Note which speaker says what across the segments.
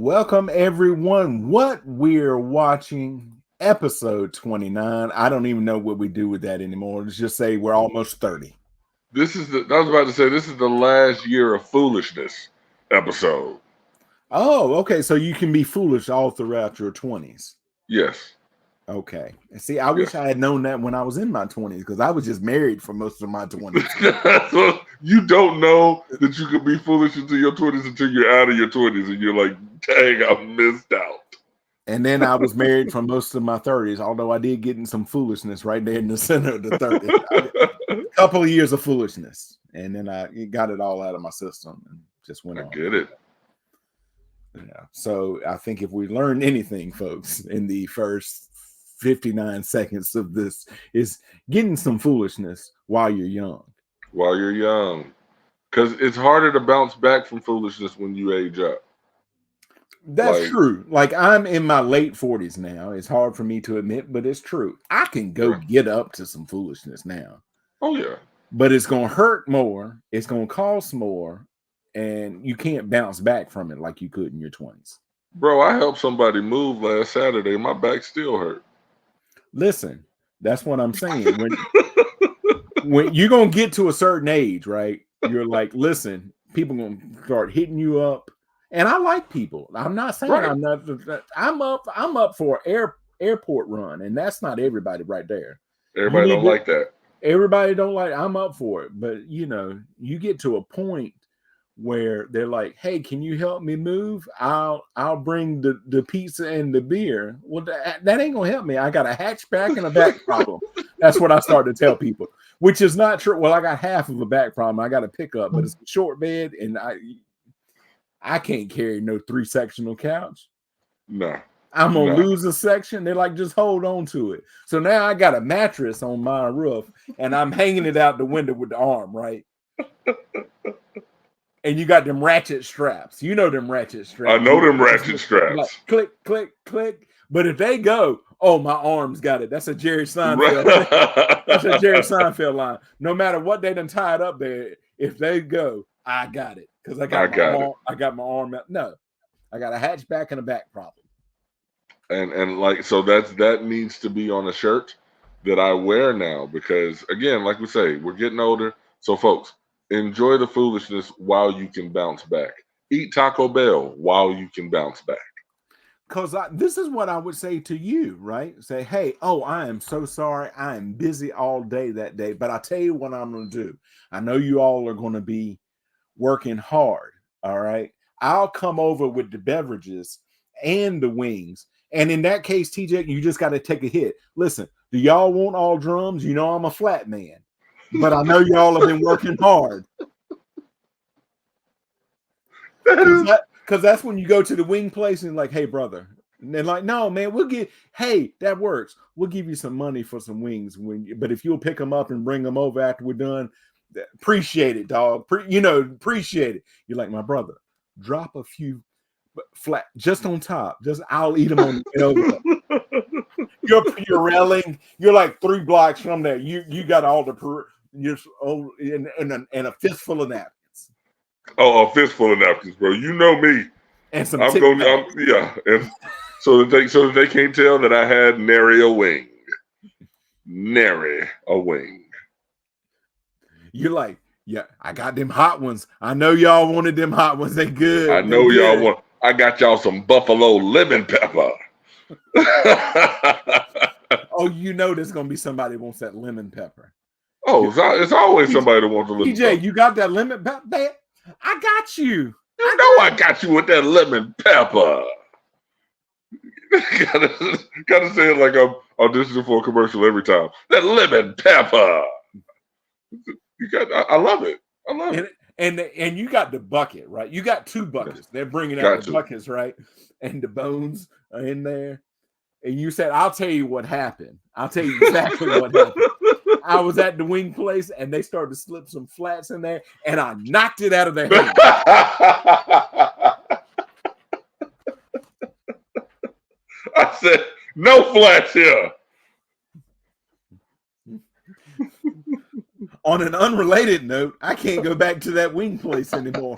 Speaker 1: Welcome everyone. What we're watching, episode 29. I don't even know what we do with that anymore. Let's just say we're almost 30.
Speaker 2: I was about to say, this is the last year of foolishness episode.
Speaker 1: Oh, okay. So you can be foolish all throughout your 20s.
Speaker 2: Yes.
Speaker 1: Okay. See, I wish I had known that when I was in my 20s because I was just married for most of my 20s.
Speaker 2: So you don't know that you could be foolish into your 20s until you're out of your 20s and you're like, dang, I missed out.
Speaker 1: And then I was married for most of my 30s, although I did get in some foolishness right there in the center of the 30s. A couple of years of foolishness. And then I got it all out of my system and just went on.
Speaker 2: I get it.
Speaker 1: Yeah. So I think if we learned anything, folks, in the first 59 seconds of this is getting some foolishness while you're young.
Speaker 2: While you're young. Because it's harder to bounce back from foolishness when you age up.
Speaker 1: That's true. Like I'm in my late 40s now. It's hard for me to admit, but it's true. I can go get up to some foolishness now.
Speaker 2: Oh, yeah.
Speaker 1: But it's going to hurt more. It's going to cost more. And you can't bounce back from it like you could in your 20s.
Speaker 2: Bro, I helped somebody move last Saturday. My back still hurt.
Speaker 1: Listen, that's what I'm saying. When you're going to get to a certain age, right? You're like, listen, people going to start hitting you up. And I like people. I'm not saying I'm not. I'm up for an airport run. And that's not everybody right there.
Speaker 2: Everybody don't like that.
Speaker 1: Everybody don't like I'm up for it. But, you know, you get to a point where they're like, hey, can you help me move? I'll bring the pizza and the beer. Well, that ain't gonna help me. I got a hatchback and a back problem. That's what I started to tell people, which is not true. Well, I got half of a back problem. I got to pick up, but it's a short bed, and I can't carry no 3-sectional couch.
Speaker 2: No.
Speaker 1: I'm gonna lose a section. They're like, just hold on to it. So now I got a mattress on my roof, and I'm hanging it out the window with the arm, right? And you got them ratchet straps. You know them ratchet straps.
Speaker 2: I know them ratchet straps.
Speaker 1: Like, click, click, click. But if they go, oh, my arm's got it. That's a Jerry Seinfeld. That's a Jerry Seinfeld line. No matter what they done tied up there, if they go, I got it. Because I got my arm out. No, I got a hatchback and a back problem.
Speaker 2: And like, so that needs to be on a shirt that I wear now. Because again, like we say, we're getting older. So folks, enjoy the foolishness while you can bounce back. Eat Taco Bell while you can bounce back.
Speaker 1: Because this is what I would say to you, right? Say, hey, I am so sorry. I am busy all day that day. But I'll tell you what I'm going to do. I know you all are going to be working hard, all right? I'll come over with the beverages and the wings. And in that case, TJ, you just got to take a hit. Listen, do y'all want all drums? You know I'm a flat man. But I know y'all have been working hard. Because that's when you go to the wing place and like, hey, brother. And they're like, no, man, that works. We'll give you some money for some wings. But if you'll pick them up and bring them over after we're done, appreciate it, dog. Appreciate it. You're like, my brother, drop a few flat just on top. I'll eat them on the elbow. You're railing. You're like 3 blocks from there. You got all the and a fistful of napkins.
Speaker 2: Oh, a fistful of napkins, bro. You know me.
Speaker 1: And some
Speaker 2: and so that they can't tell that I had nary a wing. Nary a wing.
Speaker 1: You're like, yeah, I got them hot ones. I know y'all wanted them hot ones. They good.
Speaker 2: I know y'all want. I got y'all some buffalo lemon pepper.
Speaker 1: Oh, you know there's gonna be somebody who wants that lemon pepper.
Speaker 2: Oh, it's always somebody that wants a lemon pepper.
Speaker 1: TJ, you got that lemon pepper? I got you.
Speaker 2: I got you with that lemon pepper. gotta say it like I'm auditioning for a commercial every time. That lemon pepper. I love it. I love it.
Speaker 1: And you got the bucket, right? You got 2 buckets. They're bringing out the buckets, right? And the bones are in there. And you said, I'll tell you what happened. I'll tell you exactly what happened. I was at the wing place, and they started to slip some flats in there, and I knocked it out of their hand.
Speaker 2: I said, no flats here.
Speaker 1: On an unrelated note, I can't go back to that wing place anymore.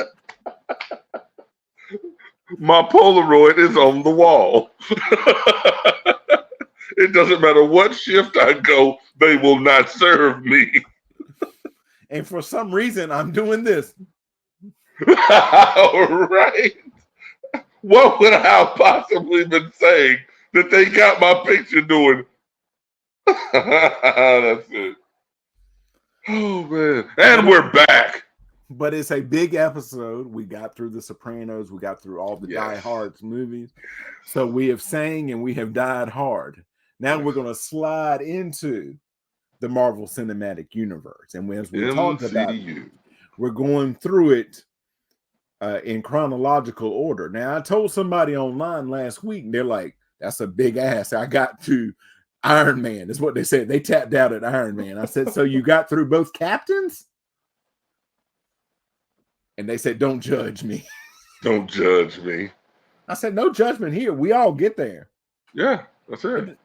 Speaker 2: My Polaroid is on the wall. It doesn't matter what shift I go, they will not serve me.
Speaker 1: And for some reason, I'm doing this.
Speaker 2: Right? What would I have possibly been saying that they got my picture doing? That's it. Oh man. And we're back.
Speaker 1: But it's a big episode. We got through The Sopranos. We got through all the Die Hards movies. So we have sang and we have died hard. Now we're going to slide into the Marvel Cinematic Universe. And as we talked about, we're going through it in chronological order. Now, I told somebody online last week, they're like, that's a big ass. I got to Iron Man. That's what they said. They tapped out at Iron Man. I said, so you got through both captains? And they said, don't judge me.
Speaker 2: Don't judge me.
Speaker 1: I said, no judgment here. We all get there.
Speaker 2: Yeah, that's it.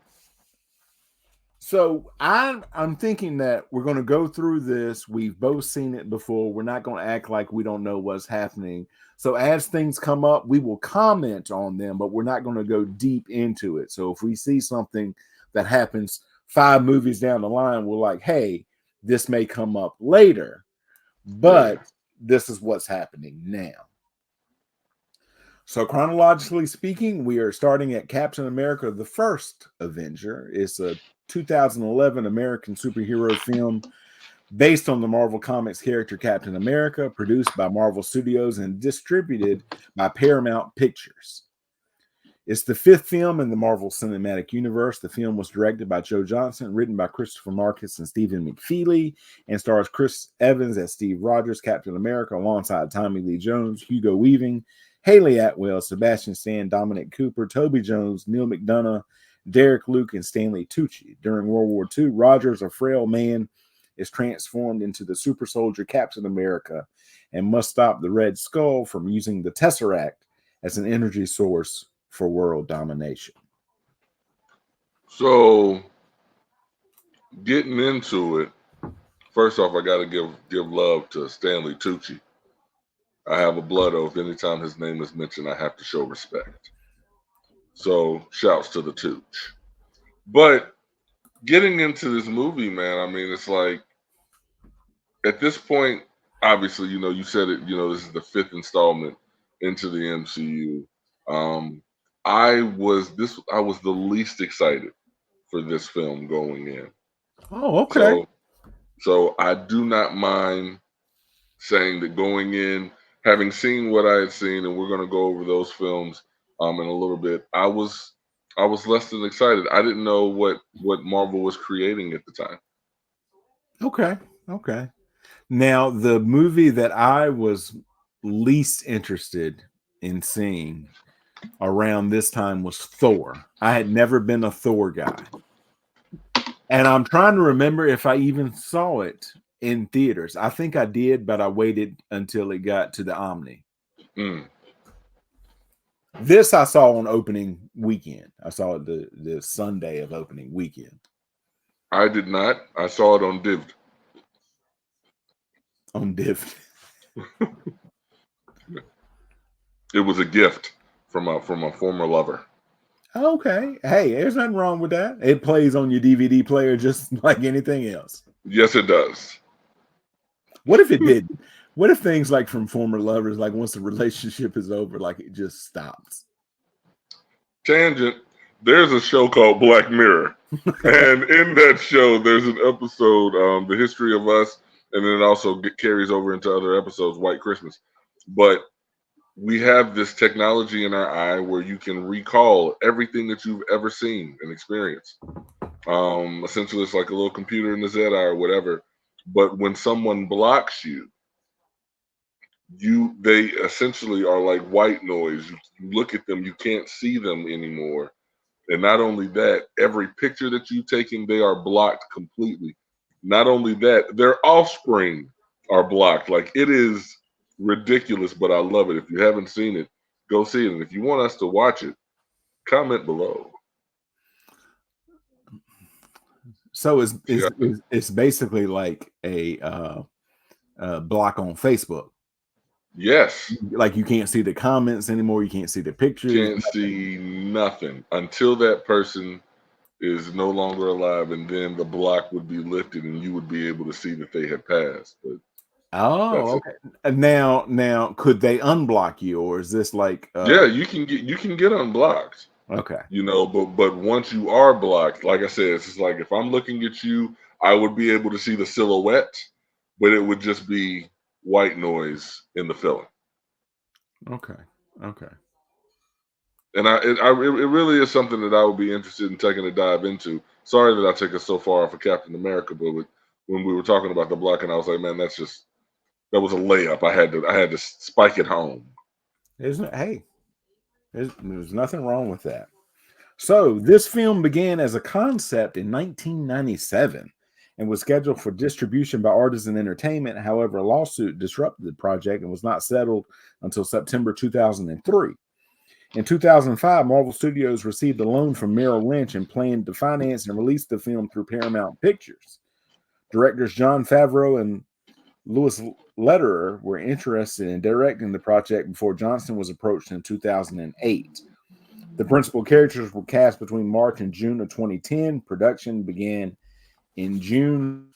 Speaker 1: So I'm thinking that we're going to go through this. We've both seen it before. We're not going to act like we don't know what's happening. So as things come up, we will comment on them, but we're not going to go deep into it. So if we see something that happens 5 movies down the line, we're like, hey, this may come up later, but this is what's happening now. So chronologically speaking, we are starting at Captain America, the First Avenger. It's a 2011 American superhero film based on the Marvel Comics character Captain America, produced by Marvel Studios and distributed by Paramount Pictures. It's the 5th film in the Marvel Cinematic Universe. The film was directed by Joe Johnson, written by Christopher Marcus and Stephen McFeely, and stars Chris Evans as Steve Rogers, Captain America, alongside Tommy Lee Jones, Hugo Weaving, Haley Atwell, Sebastian Stan, Dominic Cooper, Toby Jones, Neil McDonough, Derek Luke, and Stanley Tucci. During World War II, Rogers, a frail man, is transformed into the super soldier Captain America and must stop the Red Skull from using the Tesseract as an energy source for world domination.
Speaker 2: So, getting into it, first off, I got to give love to Stanley Tucci. I have a blood oath. Anytime his name is mentioned, I have to show respect. So, shouts to the Tooch. But getting into this movie, man, I mean, it's like, at this point, obviously, you said it, this is the 5th installment into the MCU. I was the least excited for this film going in.
Speaker 1: Oh, okay.
Speaker 2: So I do not mind saying that going in, having seen what I had seen, and we're going to go over those films in a little bit, I was less than excited. I didn't know what Marvel was creating at the time.
Speaker 1: Okay. Now, the movie that I was least interested in seeing around this time was Thor. I had never been a Thor guy. And I'm trying to remember if I even saw it in theaters. I think I did, but I waited until it got to the Omni. This I saw on opening weekend. I saw it the Sunday of opening weekend.
Speaker 2: I did not. I saw it on Divd.
Speaker 1: On Divd.
Speaker 2: It was a gift from a former lover.
Speaker 1: Okay. Hey, there's nothing wrong with that. It plays on your DVD player just like anything else.
Speaker 2: Yes, it does.
Speaker 1: What if it didn't? What if things like from former lovers, like once the relationship is over, like it just stops?
Speaker 2: Tangent. There's a show called Black Mirror. And in that show, there's an episode, The History of Us, and then it also carries over into other episodes, White Christmas. But we have this technology in our eye where you can recall everything that you've ever seen and experienced. Essentially, it's like a little computer in the ZI or whatever. But when someone blocks you, they essentially are like white noise. You look at them, you can't see them anymore. And not only that, every picture that you've taken, they are blocked completely. Not only that, their offspring are blocked. Like, it is ridiculous, but I love it. If you haven't seen it, go see it. And if you want us to watch it, comment below.
Speaker 1: So it's basically like a block on Facebook.
Speaker 2: Yes.
Speaker 1: Like you can't see the comments anymore. You can't see the pictures.
Speaker 2: Can't see nothing until that person is no longer alive, and then the block would be lifted and you would be able to see that they had passed. But that's
Speaker 1: Oh,
Speaker 2: it.
Speaker 1: okay. Now, could they unblock you, or is this like
Speaker 2: Yeah, you can get unblocked,
Speaker 1: okay?
Speaker 2: but once you are blocked, like I said, it's just like if I'm looking at you, I would be able to see the silhouette, but it would just be white noise in the filling.
Speaker 1: Okay. Okay.
Speaker 2: And it really is something that I would be interested in taking a dive into. Sorry that I took us so far for Captain America, but when we were talking about the block, and I was like, man, that was a layup. I had to spike it home.
Speaker 1: Isn't it? Hey, there's nothing wrong with that. So this film began as a concept in 1997 and was scheduled for distribution by Artisan Entertainment. However, a lawsuit disrupted the project and was not settled until September 2003. In 2005, Marvel Studios received a loan from Merrill Lynch and planned to finance and release the film through Paramount Pictures. Directors Jon Favreau and Louis Lederer were interested in directing the project before Johnston was approached in 2008. The principal characters were cast between March and June of 2010. Production began in June,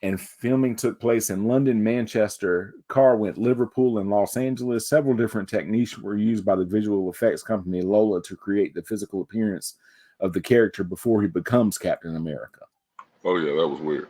Speaker 1: and filming took place in London, Manchester, Carwent, Liverpool, and Los Angeles. Several different techniques were used by the visual effects company Lola to create the physical appearance of the character before he becomes Captain America.
Speaker 2: Oh yeah, that was weird.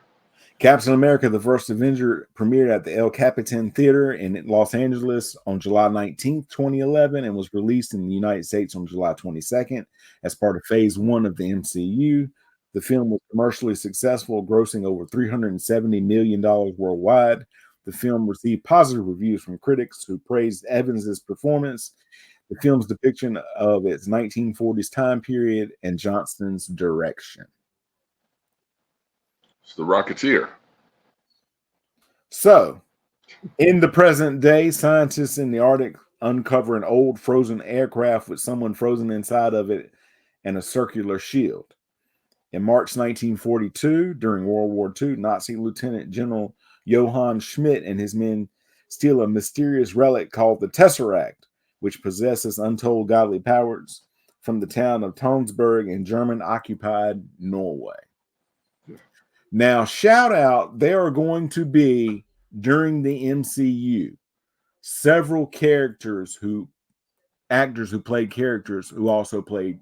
Speaker 1: Captain America, the First Avenger, premiered at the El Capitan Theater in Los Angeles on July 19th, 2011, and was released in the United States on July 22nd as part of Phase 1 of the MCU. The film was commercially successful, grossing over $370 million worldwide. The film received positive reviews from critics who praised Evans' performance, the film's depiction of its 1940s time period, and Johnston's direction.
Speaker 2: It's the Rocketeer.
Speaker 1: So, in the present day, scientists in the Arctic uncover an old frozen aircraft with someone frozen inside of it and a circular shield. In March 1942, during World War II, Nazi Lieutenant General Johann Schmidt and his men steal a mysterious relic called the Tesseract, which possesses untold godly powers, from the town of Tonsberg in German-occupied Norway. Now, shout out, there are going to be, during the MCU, several actors who played characters who also played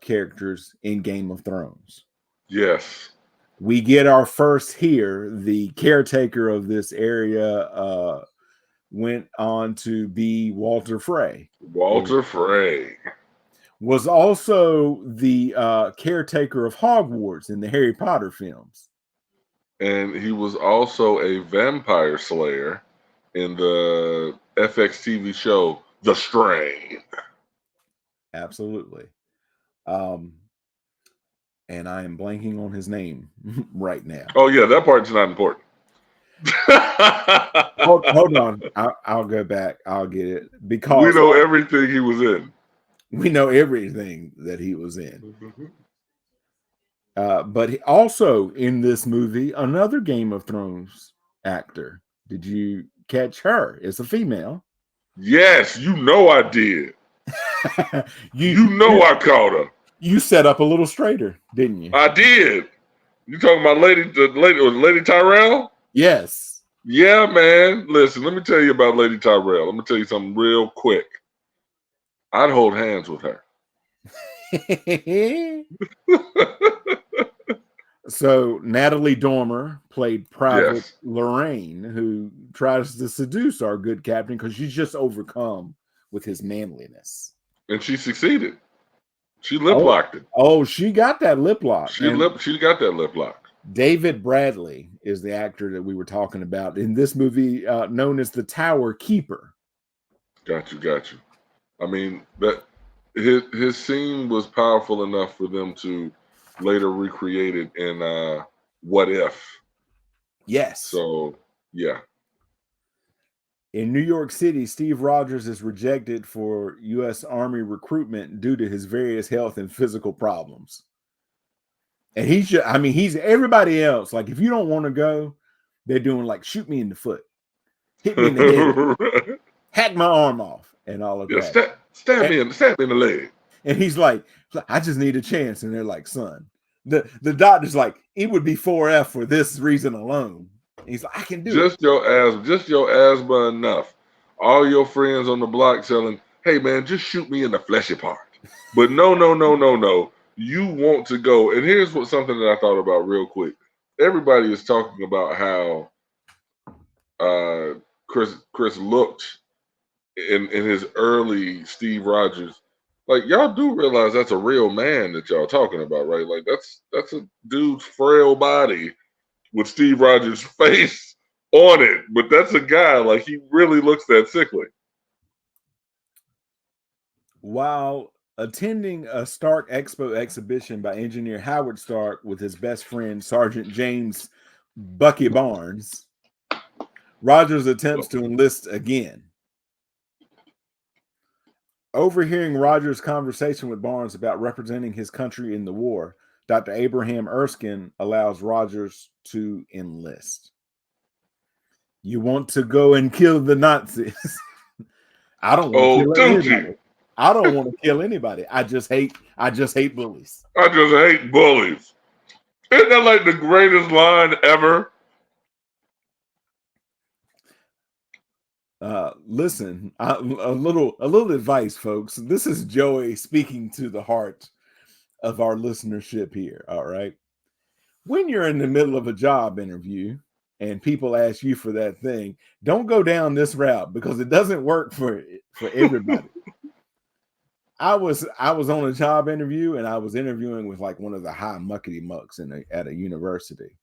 Speaker 1: characters in Game of Thrones.
Speaker 2: Yes.
Speaker 1: We get our first here. The caretaker of this area went on to be Walter Frey.
Speaker 2: Walter Frey
Speaker 1: Was also the caretaker of Hogwarts in the Harry Potter films.
Speaker 2: And he was also a vampire slayer in the FX TV show The Strain.
Speaker 1: Absolutely. And I am blanking on his name right now.
Speaker 2: Oh yeah, that part's not important.
Speaker 1: hold on. I'll go back. I'll get it. Because
Speaker 2: we know everything he was in.
Speaker 1: We know everything that he was in. But also in this movie, another Game of Thrones actor. Did you catch her? It's a female.
Speaker 2: Yes, you know I did. you know I caught her.
Speaker 1: You set up a little straighter, didn't you?
Speaker 2: I did. You talking about Lady Tyrell?
Speaker 1: Yes.
Speaker 2: Yeah, man. Listen, let me tell you about Lady Tyrell. Let me tell you something real quick. I'd hold hands with her.
Speaker 1: So Natalie Dormer played Private Lorraine, who tries to seduce our good captain because she's just overcome with his manliness.
Speaker 2: And she succeeded. She lip locked it.
Speaker 1: Oh, she got that lip lock.
Speaker 2: She got that lip lock.
Speaker 1: David Bradley is the actor that we were talking about in this movie, known as the Tower Keeper.
Speaker 2: Got you. I mean, that his scene was powerful enough for them to later recreate it in What If.
Speaker 1: Yes.
Speaker 2: So, yeah.
Speaker 1: In New York City, Steve Rogers is rejected for U.S. Army recruitment due to his various health and physical problems. And he's everybody else. Like, if you don't want to go, they're doing like, shoot me in the foot. hit me in the head, hack my arm off, and all of
Speaker 2: Yeah,
Speaker 1: that.
Speaker 2: stab me in the leg.
Speaker 1: And he's like, I just need a chance. And they're like, son, the doctor's like, it would be 4F for this reason alone. He's like, I can do it.
Speaker 2: Just your asthma enough. All your friends on the block telling, hey man, just shoot me in the fleshy part. But no. You want to go. And here's something that I thought about real quick. Everybody is talking about how Chris looked in his early Steve Rogers. Like, y'all do realize that's a real man that y'all talking about, right? Like that's a dude's frail body with Steve Rogers' face on it. But that's a guy, like, he really looks that sickly.
Speaker 1: While attending a Stark Expo exhibition by engineer Howard Stark with his best friend, Sergeant James Bucky Barnes, Rogers attempts to enlist again. Overhearing Rogers' conversation with Barnes about representing his country in the war, Dr. Abraham Erskine allows Rogers to enlist. You want to go and kill the Nazis? I don't want to kill anybody. I don't want to kill anybody. I just hate bullies.
Speaker 2: I just hate bullies. Isn't that like the greatest line ever?
Speaker 1: Listen, a little advice, folks. This is Joey speaking to the heart of our listenership here. All right. When you're in the middle of a job interview and people ask you for that thing, don't go down this route because it doesn't work for everybody. I was on a job interview and I was interviewing with like one of the high muckety mucks at a university.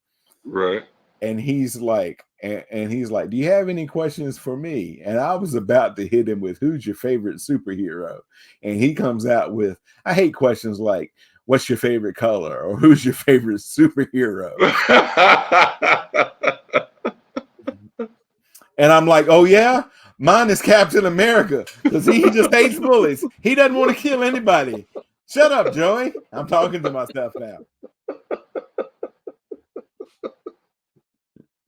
Speaker 2: Right.
Speaker 1: And he's like, do you have any questions for me? And I was about to hit him with, who's your favorite superhero? And he comes out with, I hate questions like, what's your favorite color? Or who's your favorite superhero? And I'm like, oh yeah? Mine is Captain America because he just hates bullies. He doesn't want to kill anybody. Shut up, Joey. I'm talking to myself now.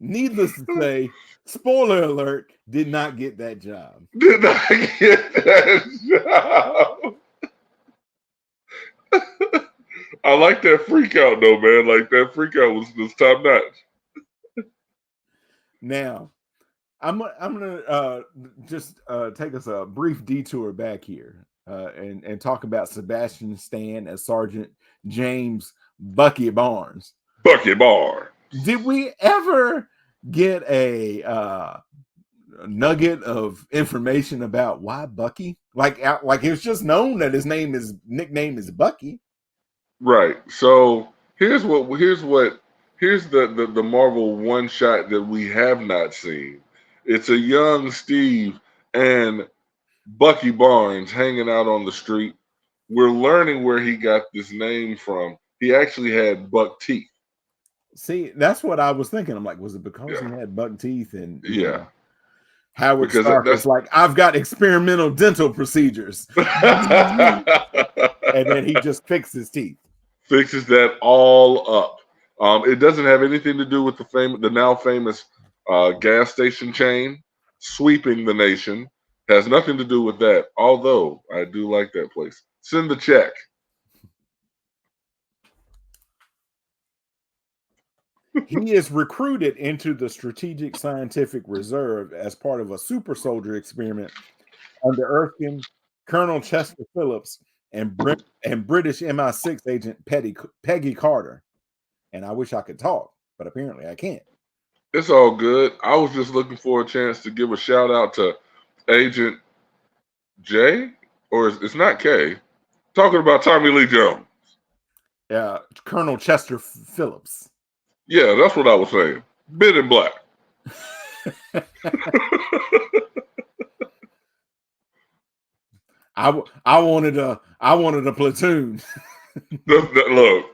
Speaker 1: Needless to say, spoiler alert, did not get that job.
Speaker 2: Did not get that job. I like that freak out though, man. Like that freak out was top notch.
Speaker 1: Now, I'm gonna just take us a brief detour back here and talk about Sebastian Stan as Sergeant James Bucky Barnes.
Speaker 2: Bucky Barnes.
Speaker 1: Did we ever get a nugget of information about why Bucky? Like it's just known that his nickname is Bucky.
Speaker 2: Right. So here's the Marvel one shot that we have not seen. It's a young Steve and Bucky Barnes hanging out on the street. We're learning where he got this name from. He actually had buck teeth.
Speaker 1: See, that's what I was thinking. I'm like, was it because he had buck teeth? And
Speaker 2: yeah,
Speaker 1: Howard Stark was like, I've got experimental dental procedures. And then he just fixed his teeth.
Speaker 2: Fixes that all up. It doesn't have anything to do with the now famous gas station chain sweeping the nation. Has nothing to do with that. Although I do like that place. Send the check.
Speaker 1: He is recruited into the Strategic Scientific Reserve as part of a super soldier experiment under Erskine, Colonel Chester Phillips, and British MI6 agent Peggy Carter. And I wish I could talk, but apparently I can't.
Speaker 2: It's all good. I was just looking for a chance to give a shout out to Agent J, or it's not K. Talking about Tommy Lee Jones.
Speaker 1: Yeah, Colonel Chester Phillips.
Speaker 2: Yeah, that's what I was saying. Men in Black.
Speaker 1: I wanted a platoon.
Speaker 2: Look, when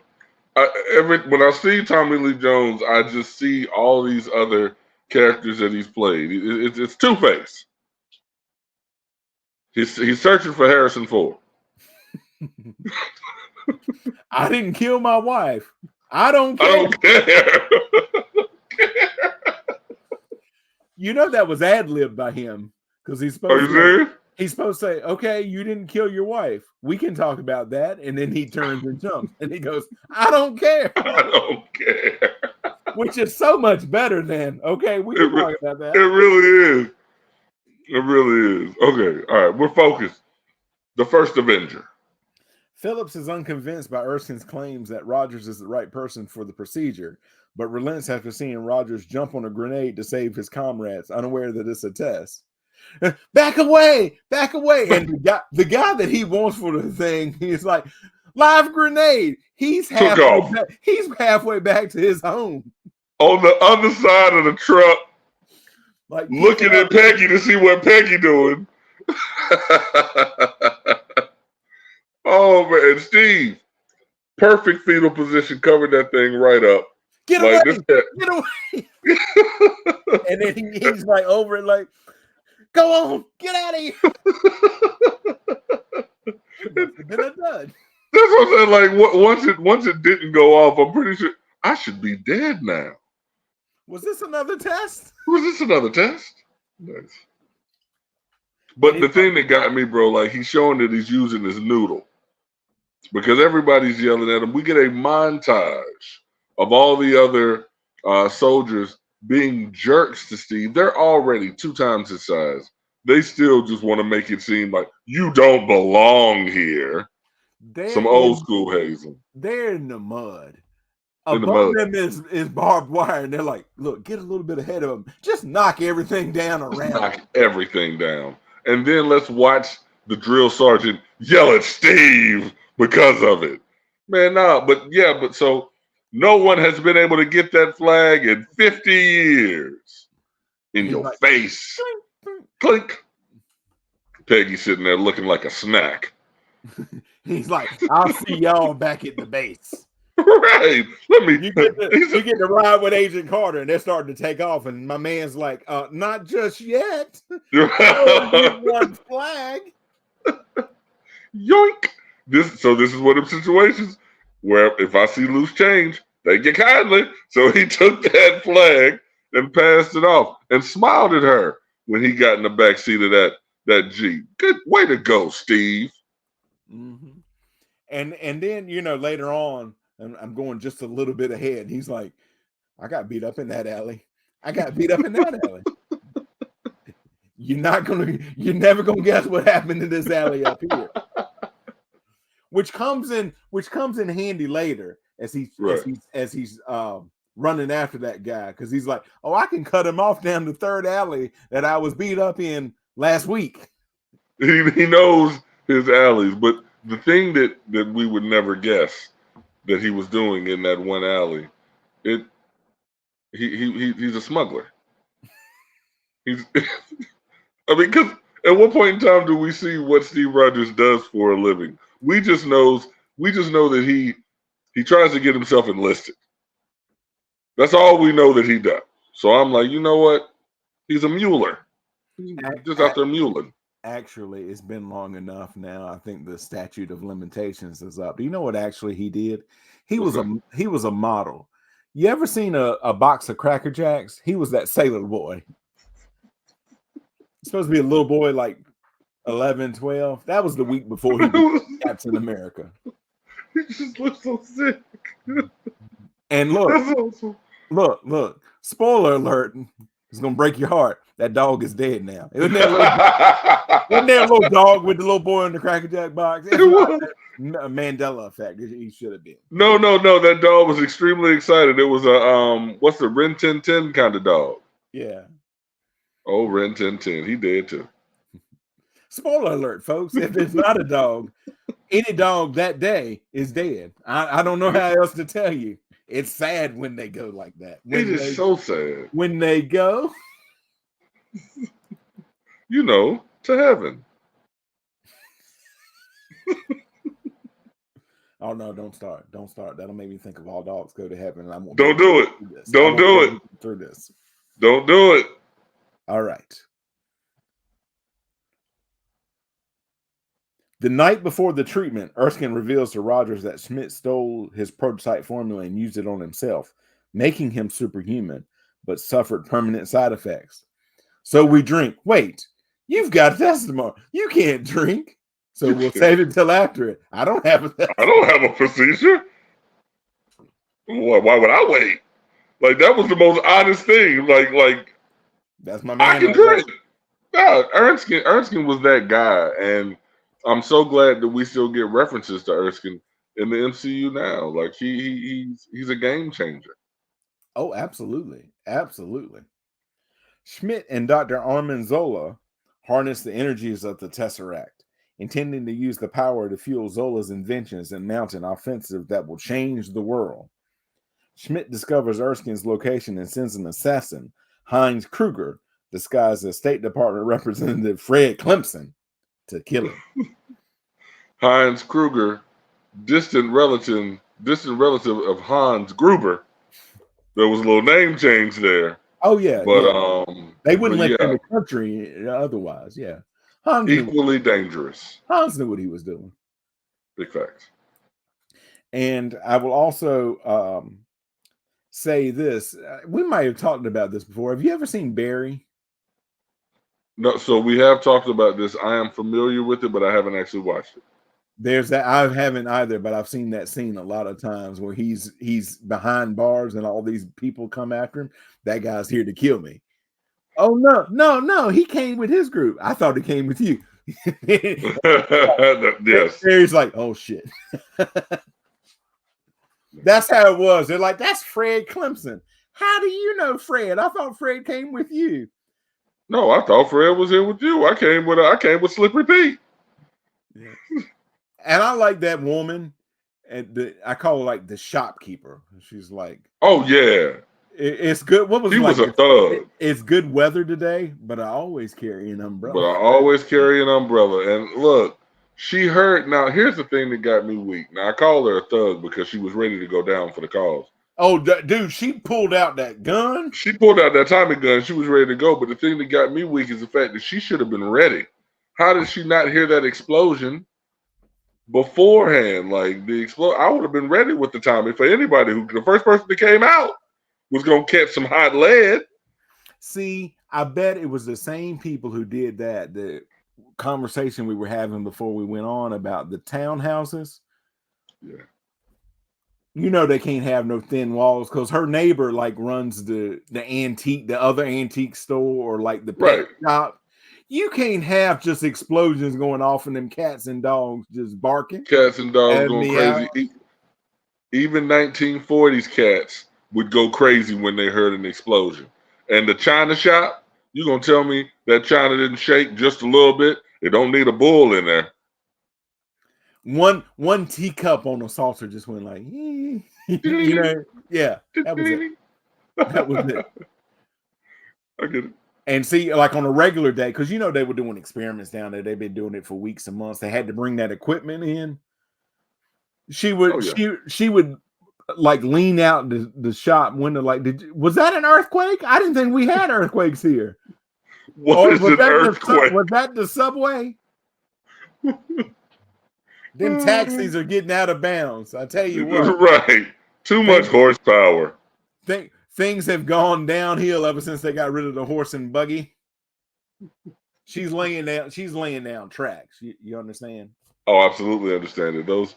Speaker 2: I see Tommy Lee Jones, I just see all these other characters that he's played. It's Two-Face. He's searching for Harrison Ford.
Speaker 1: I didn't kill my wife. I don't care.
Speaker 2: I don't care.
Speaker 1: You know that was ad-libbed by him because
Speaker 2: Are you serious?
Speaker 1: he's supposed to say, okay, you didn't kill your wife. We can talk about that. And then he turns and jumps and he goes, I don't care.
Speaker 2: I don't care.
Speaker 1: Which is so much better than, okay, we can talk about that.
Speaker 2: It really is. It really is. Okay. All right. We're focused. The First Avenger.
Speaker 1: Phillips is unconvinced by Erskine's claims that Rogers is the right person for the procedure, but relents after seeing Rogers jump on a grenade to save his comrades, unaware that it's a test. Back away, back away. And the guy that he wants for the thing, he's like, live grenade. He's halfway back to his home.
Speaker 2: On the other side of the truck, like looking at Peggy to see what Peggy doing. Oh man, Steve, perfect fetal position, covered that thing right up.
Speaker 1: Get like away! Get away! And then he's like over it, like, go on, get out of here. Then I'm done.
Speaker 2: That's what I'm saying. Like, once it didn't go off, I'm pretty sure I should be dead now.
Speaker 1: Was this another test?
Speaker 2: Nice. But the thing that got me, bro, like he's showing that he's using his noodle because everybody's yelling at him. We get a montage of all the other soldiers being jerks to Steve. They're already 2 times his size. They still just want to make it seem like you don't belong here. Some old school hazing.
Speaker 1: They're in the mud. Above them is barbed wire, and they're like, look, get a little bit ahead of them. Just knock everything down around.
Speaker 2: Knock everything down. And then let's watch the drill sergeant yell at Steve because of it. Man, nah, but so no one has been able to get that flag in 50 years. In your like, face. Clink. Peggy sitting there looking like a snack.
Speaker 1: He's like, I'll see y'all back at the base.
Speaker 2: Right.
Speaker 1: You get to ride with Agent Carter, and they're starting to take off, and my man's like, not just yet. One flag.
Speaker 2: Yoink. This is one of them situations where if I see loose change, thank you kindly. So he took that flag and passed it off and smiled at her when he got in the back seat of that Jeep. Good way to go, Steve.
Speaker 1: Mm-hmm. And then later on, and I'm going just a little bit ahead. He's like, I got beat up in that alley. You're never gonna guess what happened in this alley up here. Which comes in handy later as he's running after that guy, because he's like, oh, I can cut him off down the 3rd alley that I was beat up in last week.
Speaker 2: He knows his alleys, but the thing that we would never guess that he was doing in that one alley, he's a smuggler. Because at what point in time do we see what Steve Rogers does for a living? We just know that he tries to get himself enlisted. That's all we know that he does. So I'm like, you know what? He's a muler. Just out there muling.
Speaker 1: Actually, it's been long enough now. I think the statute of limitations is up. Do you know what actually he did? He was a model. You ever seen a box of Cracker Jacks? He was that sailor boy. He's supposed to be a little boy like 11, 12. That was the week before he was Captain America.
Speaker 2: He just looks so sick.
Speaker 1: And look. Spoiler alert. It's going to break your heart. That dog is dead now. Wasn't there a little dog with the little boy in the Cracker Jack box? It was a Mandela effect. He should have been.
Speaker 2: No. That dog was extremely excited. It was a what's the Ren 1010 kind of dog?
Speaker 1: Yeah.
Speaker 2: Oh, Ren 1010. He dead too.
Speaker 1: Spoiler alert, folks. If it's not a dog, any dog that day is dead. I don't know how else to tell you. It's sad when they go like that.
Speaker 2: It is so sad.
Speaker 1: When they go,
Speaker 2: to heaven.
Speaker 1: Oh no, don't start. That'll make me think of all dogs go to heaven. And
Speaker 2: don't do it. Don't do it.
Speaker 1: Through this.
Speaker 2: Don't do it.
Speaker 1: All right. The night before the treatment, Erskine reveals to Rogers that Schmidt stole his prototype formula and used it on himself, making him superhuman, but suffered permanent side effects. So we drink. Wait, you've got testimony. You can't drink. So we'll save it till after it. I don't have a testimony.
Speaker 2: I don't have a procedure. Why would I wait? Like, that was the most honest thing. Like
Speaker 1: that's my man.
Speaker 2: I can drink. No, Erskine was that guy, and I'm so glad that we still get references to Erskine in the MCU now. Like, he's a game changer.
Speaker 1: Oh, absolutely, absolutely. Schmidt and Dr. Armin Zola harness the energies of the Tesseract, intending to use the power to fuel Zola's inventions and mount an offensive that will change the world. Schmidt discovers Erskine's location and sends an assassin, Heinz Kruger, disguised as State Department Representative Fred Clemson, to kill him.
Speaker 2: Heinz Kruger, distant relative of Hans Gruber. There was a little name change there.
Speaker 1: Oh yeah,
Speaker 2: but
Speaker 1: they wouldn't let him in the country otherwise. Yeah,
Speaker 2: Hans equally dangerous.
Speaker 1: Hans knew what he was doing.
Speaker 2: Big facts.
Speaker 1: And I will also say this: we might have talked about this before. Have you ever seen Barry?
Speaker 2: No, so we have talked about this. I am familiar with it, but I haven't actually watched it.
Speaker 1: There's that. I haven't either, but I've seen that scene a lot of times where he's behind bars and all these people come after him. That guy's here to kill me. Oh no! He came with his group. I thought he came with you.
Speaker 2: Yes.
Speaker 1: Barry's like, oh shit. That's how it was. They're like, that's Fred Clemson. How do you know Fred? I thought Fred came with you.
Speaker 2: No, I thought Fred was here with you. I came with Slippery Pete.
Speaker 1: Yeah. And I like that woman. And I call her like the shopkeeper. She's like,
Speaker 2: oh yeah,
Speaker 1: it's good. What was
Speaker 2: he
Speaker 1: like?
Speaker 2: Was a thug.
Speaker 1: It's good weather today, but I always carry an umbrella.
Speaker 2: And look, she heard. Now here's the thing that got me weak. Now I call her a thug because she was ready to go down for the cause.
Speaker 1: Oh, dude, she pulled out that gun.
Speaker 2: She pulled out that Tommy gun. She was ready to go. But the thing that got me weak is the fact that she should have been ready. How did she not hear that explosion beforehand? Like I would have been ready with the Tommy for anybody the first person that came out was going to catch some hot lead.
Speaker 1: See, I bet it was the same people who did that. The conversation we were having before we went on about the townhouses.
Speaker 2: Yeah.
Speaker 1: You know they can't have no thin walls because her neighbor like runs the other antique store or like the pet shop. You can't have just explosions going off and them cats and dogs just barking.
Speaker 2: Cats and dogs going crazy. Even 1940s cats would go crazy when they heard an explosion. And the China shop, you gonna tell me that China didn't shake just a little bit? It don't need a bull in there.
Speaker 1: One teacup on a saucer just went like, you know, yeah, that was it. That was it.
Speaker 2: I get it.
Speaker 1: And see, like on a regular day, because you know they were doing experiments down there. They've been doing it for weeks and months. They had to bring that equipment in. She would she would like lean out the shop window like, was that an earthquake? I didn't think we had earthquakes here.
Speaker 2: What is an earthquake?
Speaker 1: Was that the subway? Them taxis are getting out of bounds. I tell you what.
Speaker 2: Right. Too much horsepower.
Speaker 1: Things have gone downhill ever since they got rid of the horse and buggy. She's laying down tracks. You understand?
Speaker 2: Oh, absolutely understand it. Those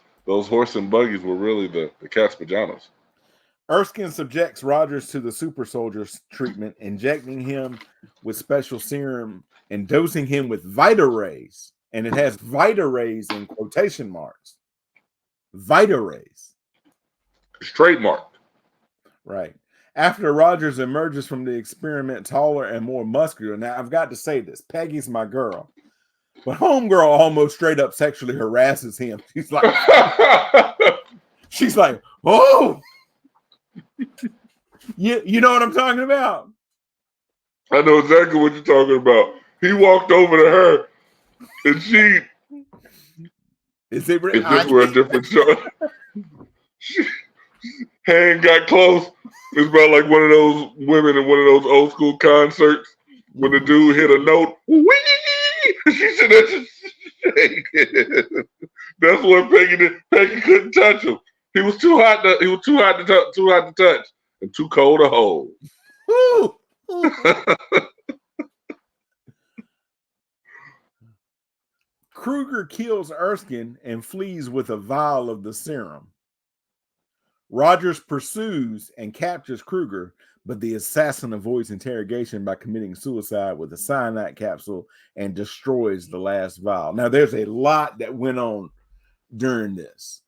Speaker 2: horse and buggies were really the cat's pajamas.
Speaker 1: Erskine subjects Rogers to the super soldier's treatment, injecting him with special serum and dosing him with Vita Rays. And it has Vita Rays in quotation marks. Vita Rays.
Speaker 2: It's trademarked.
Speaker 1: Right. After Rogers emerges from the experiment taller and more muscular. Now, I've got to say this. Peggy's my girl. But homegirl almost straight up sexually harasses him. She's like, oh, you know what I'm talking about?
Speaker 2: I know exactly what you're talking about. He walked over to her, and she.
Speaker 1: Is this
Speaker 2: for a different show? Hand got close. It's about like one of those women in one of those old school concerts when the dude hit a note. Whee! She said that. That's what Peggy did. Peggy couldn't touch him. He was too hot to touch, and too cold to hold.
Speaker 1: Kruger kills Erskine and flees with a vial of the serum. Rogers pursues and captures Kruger, but the assassin avoids interrogation by committing suicide with a cyanide capsule and destroys the last vial. Now, there's a lot that went on during this.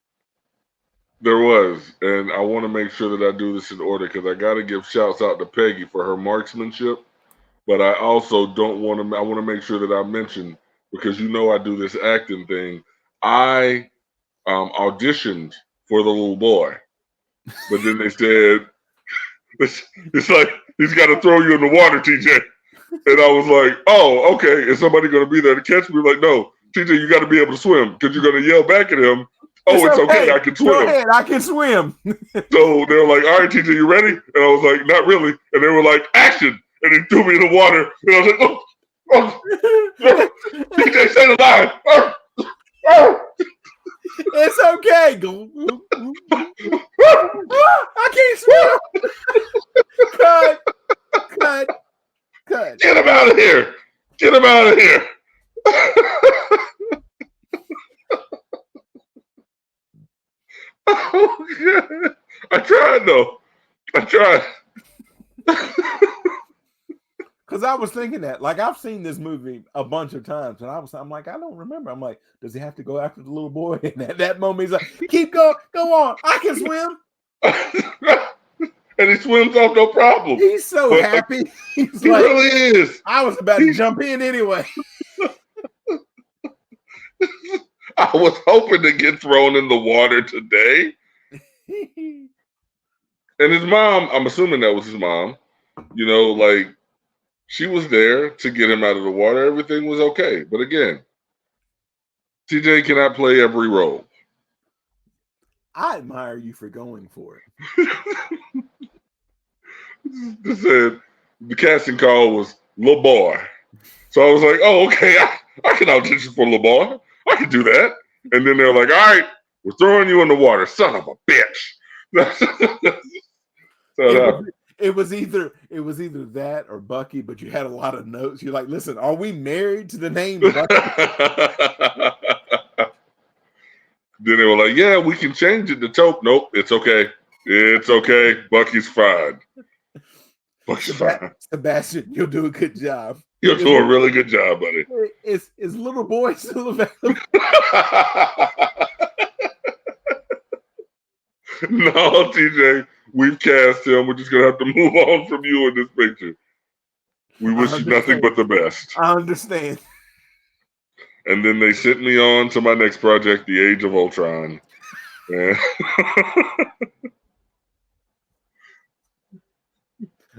Speaker 2: There was, and I want to make sure that I do this in order because I got to give shouts out to Peggy for her marksmanship, but I also don't want to. I want to make sure that I mention, because you know I do this acting thing. I auditioned for the little boy, but then they said it's like he's got to throw you in the water, TJ. And I was like, oh, okay. Is somebody going to be there to catch me? Like, no, TJ, you got to be able to swim because you're going to yell back at him. Oh, it's okay. I can swim.
Speaker 1: Go ahead. I can swim.
Speaker 2: So they were like, all right, TJ, you ready? And I was like, not really. And they were like, action. And they threw me in the water. And I was like, oh, TJ, say the line.
Speaker 1: It's okay. I can't swim. Cut.
Speaker 2: Get him out of here. Get him out of here. Oh, God. I tried, though. I tried.
Speaker 1: Because I was thinking that, like, I've seen this movie a bunch of times, and I'm like, I don't remember. I'm like, does he have to go after the little boy? And at that moment, he's like, keep going, go on. I can swim.
Speaker 2: And he swims off no problem.
Speaker 1: He's so happy.
Speaker 2: He really is.
Speaker 1: I was about to jump in anyway.
Speaker 2: I was hoping to get thrown in the water today. And his mom, I'm assuming that was his mom, you know, like, she was there to get him out of the water. Everything was okay. But again, TJ cannot play every role.
Speaker 1: I admire you for going for it.
Speaker 2: They said the casting call was Lil Boy. So I was like, oh, okay, I can audition for Lil Boy. I can do that. And then they're like, all right, we're throwing you in the water. Son of a bitch.
Speaker 1: It was either that or Bucky, but you had a lot of notes. You're like, listen, are we married to the name Bucky?
Speaker 2: Then they were like, yeah, we can change it to Taupe. Nope, it's okay. It's okay. Bucky's fine. Bucky's fine.
Speaker 1: Sebastian, you'll do a good job.
Speaker 2: You'll do a really good job, buddy.
Speaker 1: Is little boy still available?
Speaker 2: No, TJ, we've cast him. We're just gonna have to move on from you in this picture. We wish you nothing but the best.
Speaker 1: I understand.
Speaker 2: And then they sent me on to my next project, The Age of Ultron.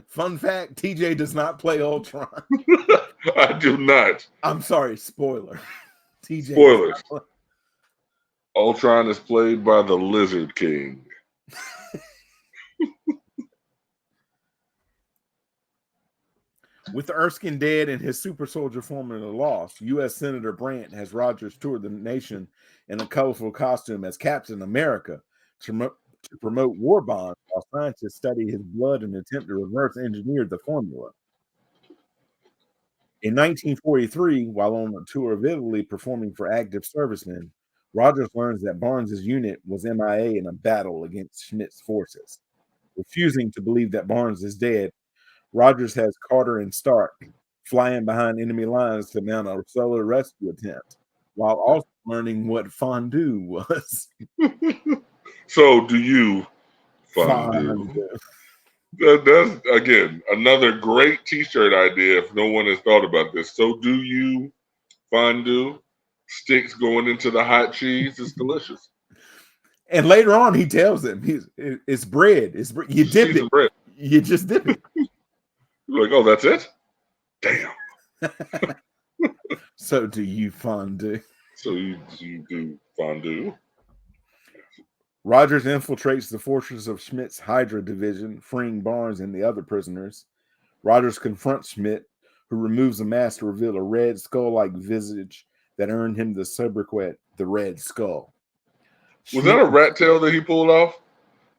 Speaker 1: Fun fact, TJ does not play Ultron.
Speaker 2: I do not.
Speaker 1: I'm sorry, spoiler. TJ.
Speaker 2: Spoilers. Ultron is played by the Lizard King.
Speaker 1: With Erskine dead and his super soldier formula lost, U.S. Senator Brandt has Rogers tour the nation in a colorful costume as Captain America to promote war bonds while scientists study his blood and attempt to reverse engineer the formula. In 1943, while on a tour of Italy performing for active servicemen, Rogers learns that Barnes's unit was MIA in a battle against Schmidt's forces. Refusing to believe that Barnes is dead, Rogers has Carter and Stark flying behind enemy lines to mount a solo rescue attempt, while also learning what fondue was.
Speaker 2: So, do you fondue? That's, again, another great T-shirt idea if no one has thought about this. So, do you fondue? Sticks going into the hot cheese. It's delicious.
Speaker 1: And later on, he tells him, it's bread. It's bread. You dip it. Bread. You just dip it.
Speaker 2: You're like, oh, that's it? Damn.
Speaker 1: So do you fondue?
Speaker 2: So you do fondue?
Speaker 1: Rogers infiltrates the fortress of Schmidt's Hydra division, freeing Barnes and the other prisoners. Rogers confronts Schmidt, who removes a mask to reveal a red skull-like visage that earned him the sobriquet, the Red Skull.
Speaker 2: Was that a rat tail that he pulled off?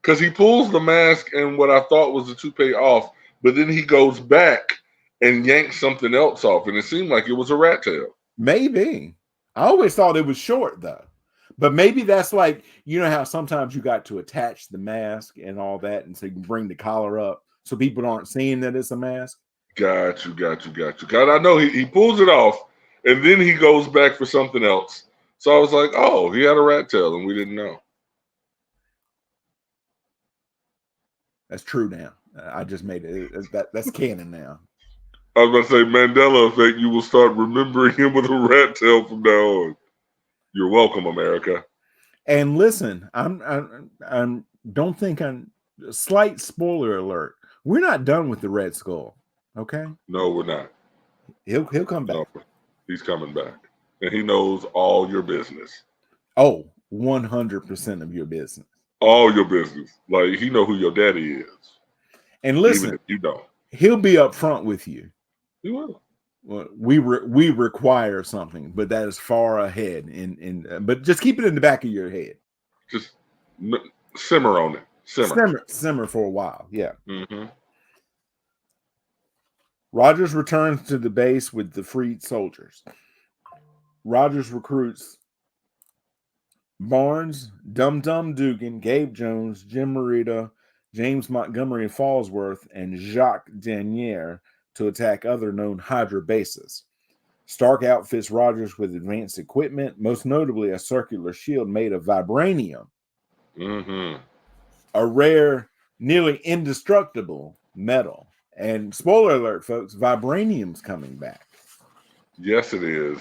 Speaker 2: Because he pulls the mask and what I thought was the toupee off, but then he goes back and yanks something else off, and it seemed like it was a rat tail.
Speaker 1: Maybe. I always thought it was short though. But maybe that's like, you know how sometimes you got to attach the mask and all that, and so you can bring the collar up so people aren't seeing that it's a mask.
Speaker 2: Got you. God, I know he pulls it off, and then he goes back for something else. So I was like, oh, he had a rat tail, and we didn't know.
Speaker 1: That's true now. I just made it. That's canon now.
Speaker 2: I was about to say Mandela effect. You will start remembering him with a rat tail from now on. You're welcome, America.
Speaker 1: And listen, I'm don't think I'm slight spoiler alert. We're not done with the Red Skull. Okay.
Speaker 2: No, we're not.
Speaker 1: He'll come back.
Speaker 2: No, he's coming back. And he knows all your business.
Speaker 1: Oh, 100% of your business.
Speaker 2: All your business. Like he know who your daddy is.
Speaker 1: And listen,
Speaker 2: even if you don't.
Speaker 1: He'll be up front with you.
Speaker 2: He will.
Speaker 1: Well, we require something, but that is far ahead. But just keep it in the back of your head.
Speaker 2: Just simmer on it.
Speaker 1: Simmer for a while. Yeah.
Speaker 2: Mm-hmm.
Speaker 1: Rogers returns to the base with the freed soldiers. Rogers recruits Barnes, Dum Dum Dugan, Gabe Jones, Jim Morita, James Montgomery Fallsworth, and Jacques Danier to attack other known Hydra bases. Stark outfits Rogers with advanced equipment, most notably a circular shield made of vibranium, a rare, nearly indestructible metal. And spoiler alert, folks, vibranium's coming back.
Speaker 2: Yes, it is.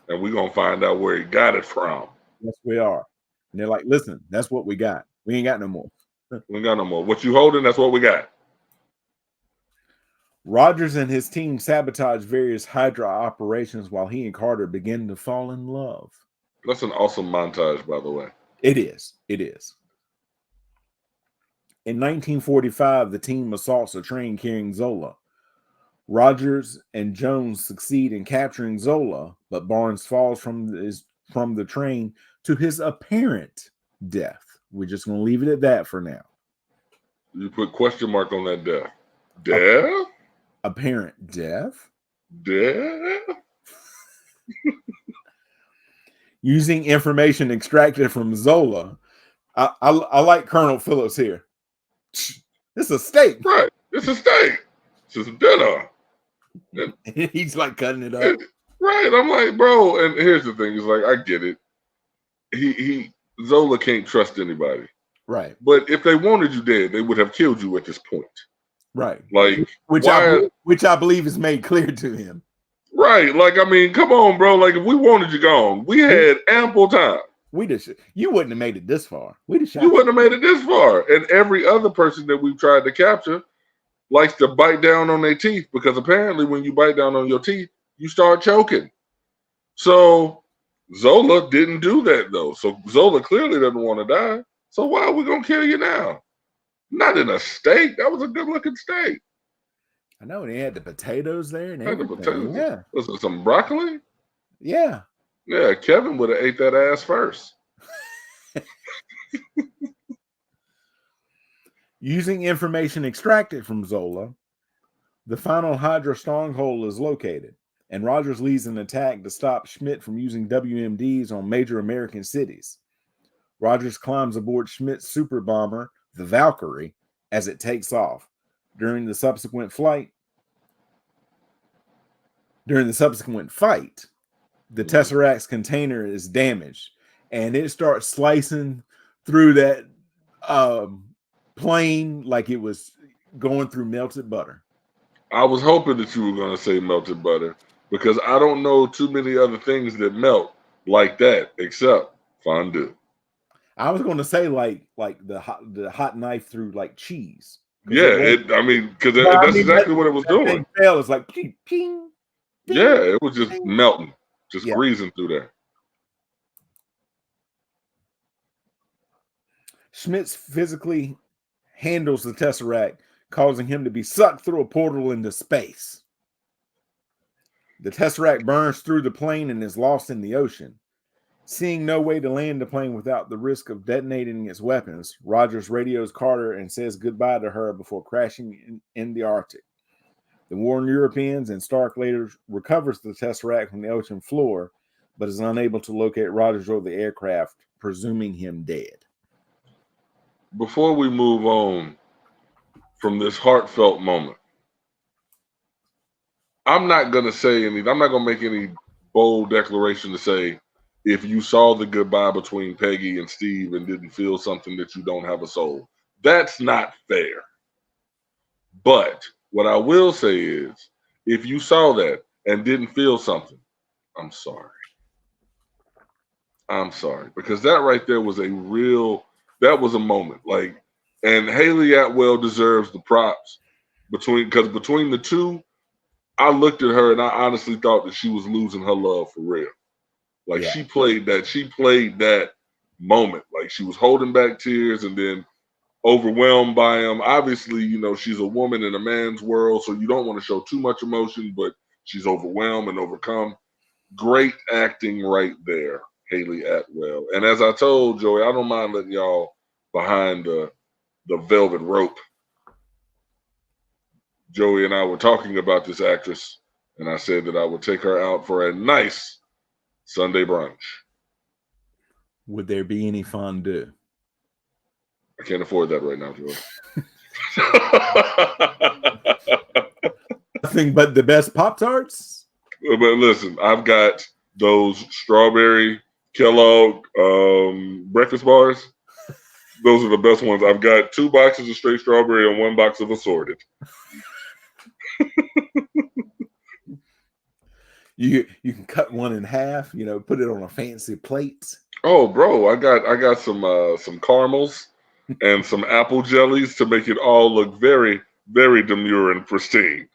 Speaker 2: And we're going to find out where he got it from.
Speaker 1: Yes, we are. And they're like, listen, that's what we got. We ain't got no more.
Speaker 2: We ain't got no more. What you holding, that's what we got.
Speaker 1: Rogers and his team sabotage various Hydra operations while he and Carter begin to fall in love.
Speaker 2: That's an awesome montage, by the way.
Speaker 1: It is. It is. In 1945, the team assaults a train carrying Zola. Rogers and Jones succeed in capturing Zola, but Barnes falls from the train to his apparent death. We're just going to leave it at that for now.
Speaker 2: You put question mark on that death. Death?
Speaker 1: Apparent death?
Speaker 2: Death?
Speaker 1: Using information extracted from Zola, I like Colonel Phillips here. It's a steak.
Speaker 2: Right. It's a steak. It's a dinner.
Speaker 1: He's like cutting it up.
Speaker 2: Right. I'm like, bro, and here's the thing. It's like, I get it. Zola can't trust anybody.
Speaker 1: Right.
Speaker 2: But if they wanted you dead, they would have killed you at this point.
Speaker 1: Right.
Speaker 2: Like,
Speaker 1: which I believe is made clear to him.
Speaker 2: Right. Like, I mean, come on, bro. Like, if we wanted you gone, we had ample time.
Speaker 1: You wouldn't have made it this far.
Speaker 2: You wouldn't have made it this far. And every other person that we've tried to capture likes to bite down on their teeth, because apparently when you bite down on your teeth, you start choking. So Zola didn't do that, though. So Zola clearly doesn't want to die. So why are we going to kill you now? Not in a steak. That was a good-looking steak.
Speaker 1: I know. And he had the potatoes there and
Speaker 2: had
Speaker 1: everything.
Speaker 2: The potatoes.
Speaker 1: Yeah.
Speaker 2: Was it some broccoli?
Speaker 1: Yeah.
Speaker 2: Yeah, Kevin would have ate that ass first.
Speaker 1: Using information extracted from Zola, the final Hydra stronghold is located, and Rogers leads an attack to stop Schmidt from using WMDs on major American cities. Rogers climbs aboard Schmidt's super bomber, the Valkyrie, as it takes off. During the subsequent fight, the Tesseract's container is damaged, and it starts slicing through that plane like it was going through melted butter.
Speaker 2: I was hoping that you were going to say melted butter, because I don't know too many other things that melt like that except fondue.
Speaker 1: I was going to say like the hot knife through like cheese.
Speaker 2: Yeah, because that's exactly what it was doing.
Speaker 1: It's like ping, ping.
Speaker 2: Yeah, it was just melting, just greasing through there.
Speaker 1: Schmitz physically handles the Tesseract, causing him to be sucked through a portal into space. The Tesseract burns through the plane and is lost in the ocean. Seeing no way to land the plane without the risk of detonating its weapons, Rogers radios Carter and says goodbye to her before crashing in the Arctic. The warned Europeans, and Stark later recovers the Tesseract from the ocean floor, but is unable to locate Rogers or the aircraft, presuming him dead.
Speaker 2: Before we move on from this heartfelt moment, I'm not going to say anything. I'm not going to make any bold declaration to say if you saw the goodbye between Peggy and Steve and didn't feel something that you don't have a soul. That's not fair. But what I will say is if you saw that and didn't feel something, I'm sorry. I'm sorry. Because that right there was that was a moment. Like, and Haley Atwell deserves the props because between the two, I looked at her and I honestly thought that she was losing her love for real. Like she played that moment. Like she was holding back tears and then overwhelmed by him. Obviously, you know, she's a woman in a man's world, so you don't want to show too much emotion, but she's overwhelmed and overcome. Great acting right there, Haley Atwell. And as I told Joey, I don't mind letting y'all behind the velvet rope. Joey and I were talking about this actress, and I said that I would take her out for a nice Sunday brunch.
Speaker 1: Would there be any fondue?
Speaker 2: I can't afford that right now, Joey.
Speaker 1: Nothing but the best Pop-Tarts?
Speaker 2: But listen, I've got those strawberry Kellogg breakfast bars. Those are the best ones. I've got 2 boxes of straight strawberry and 1 box of assorted.
Speaker 1: You can cut one in half, you know, put it on a fancy plate.
Speaker 2: Oh, bro, I got some caramels and some apple jellies to make it all look very, very demure and pristine.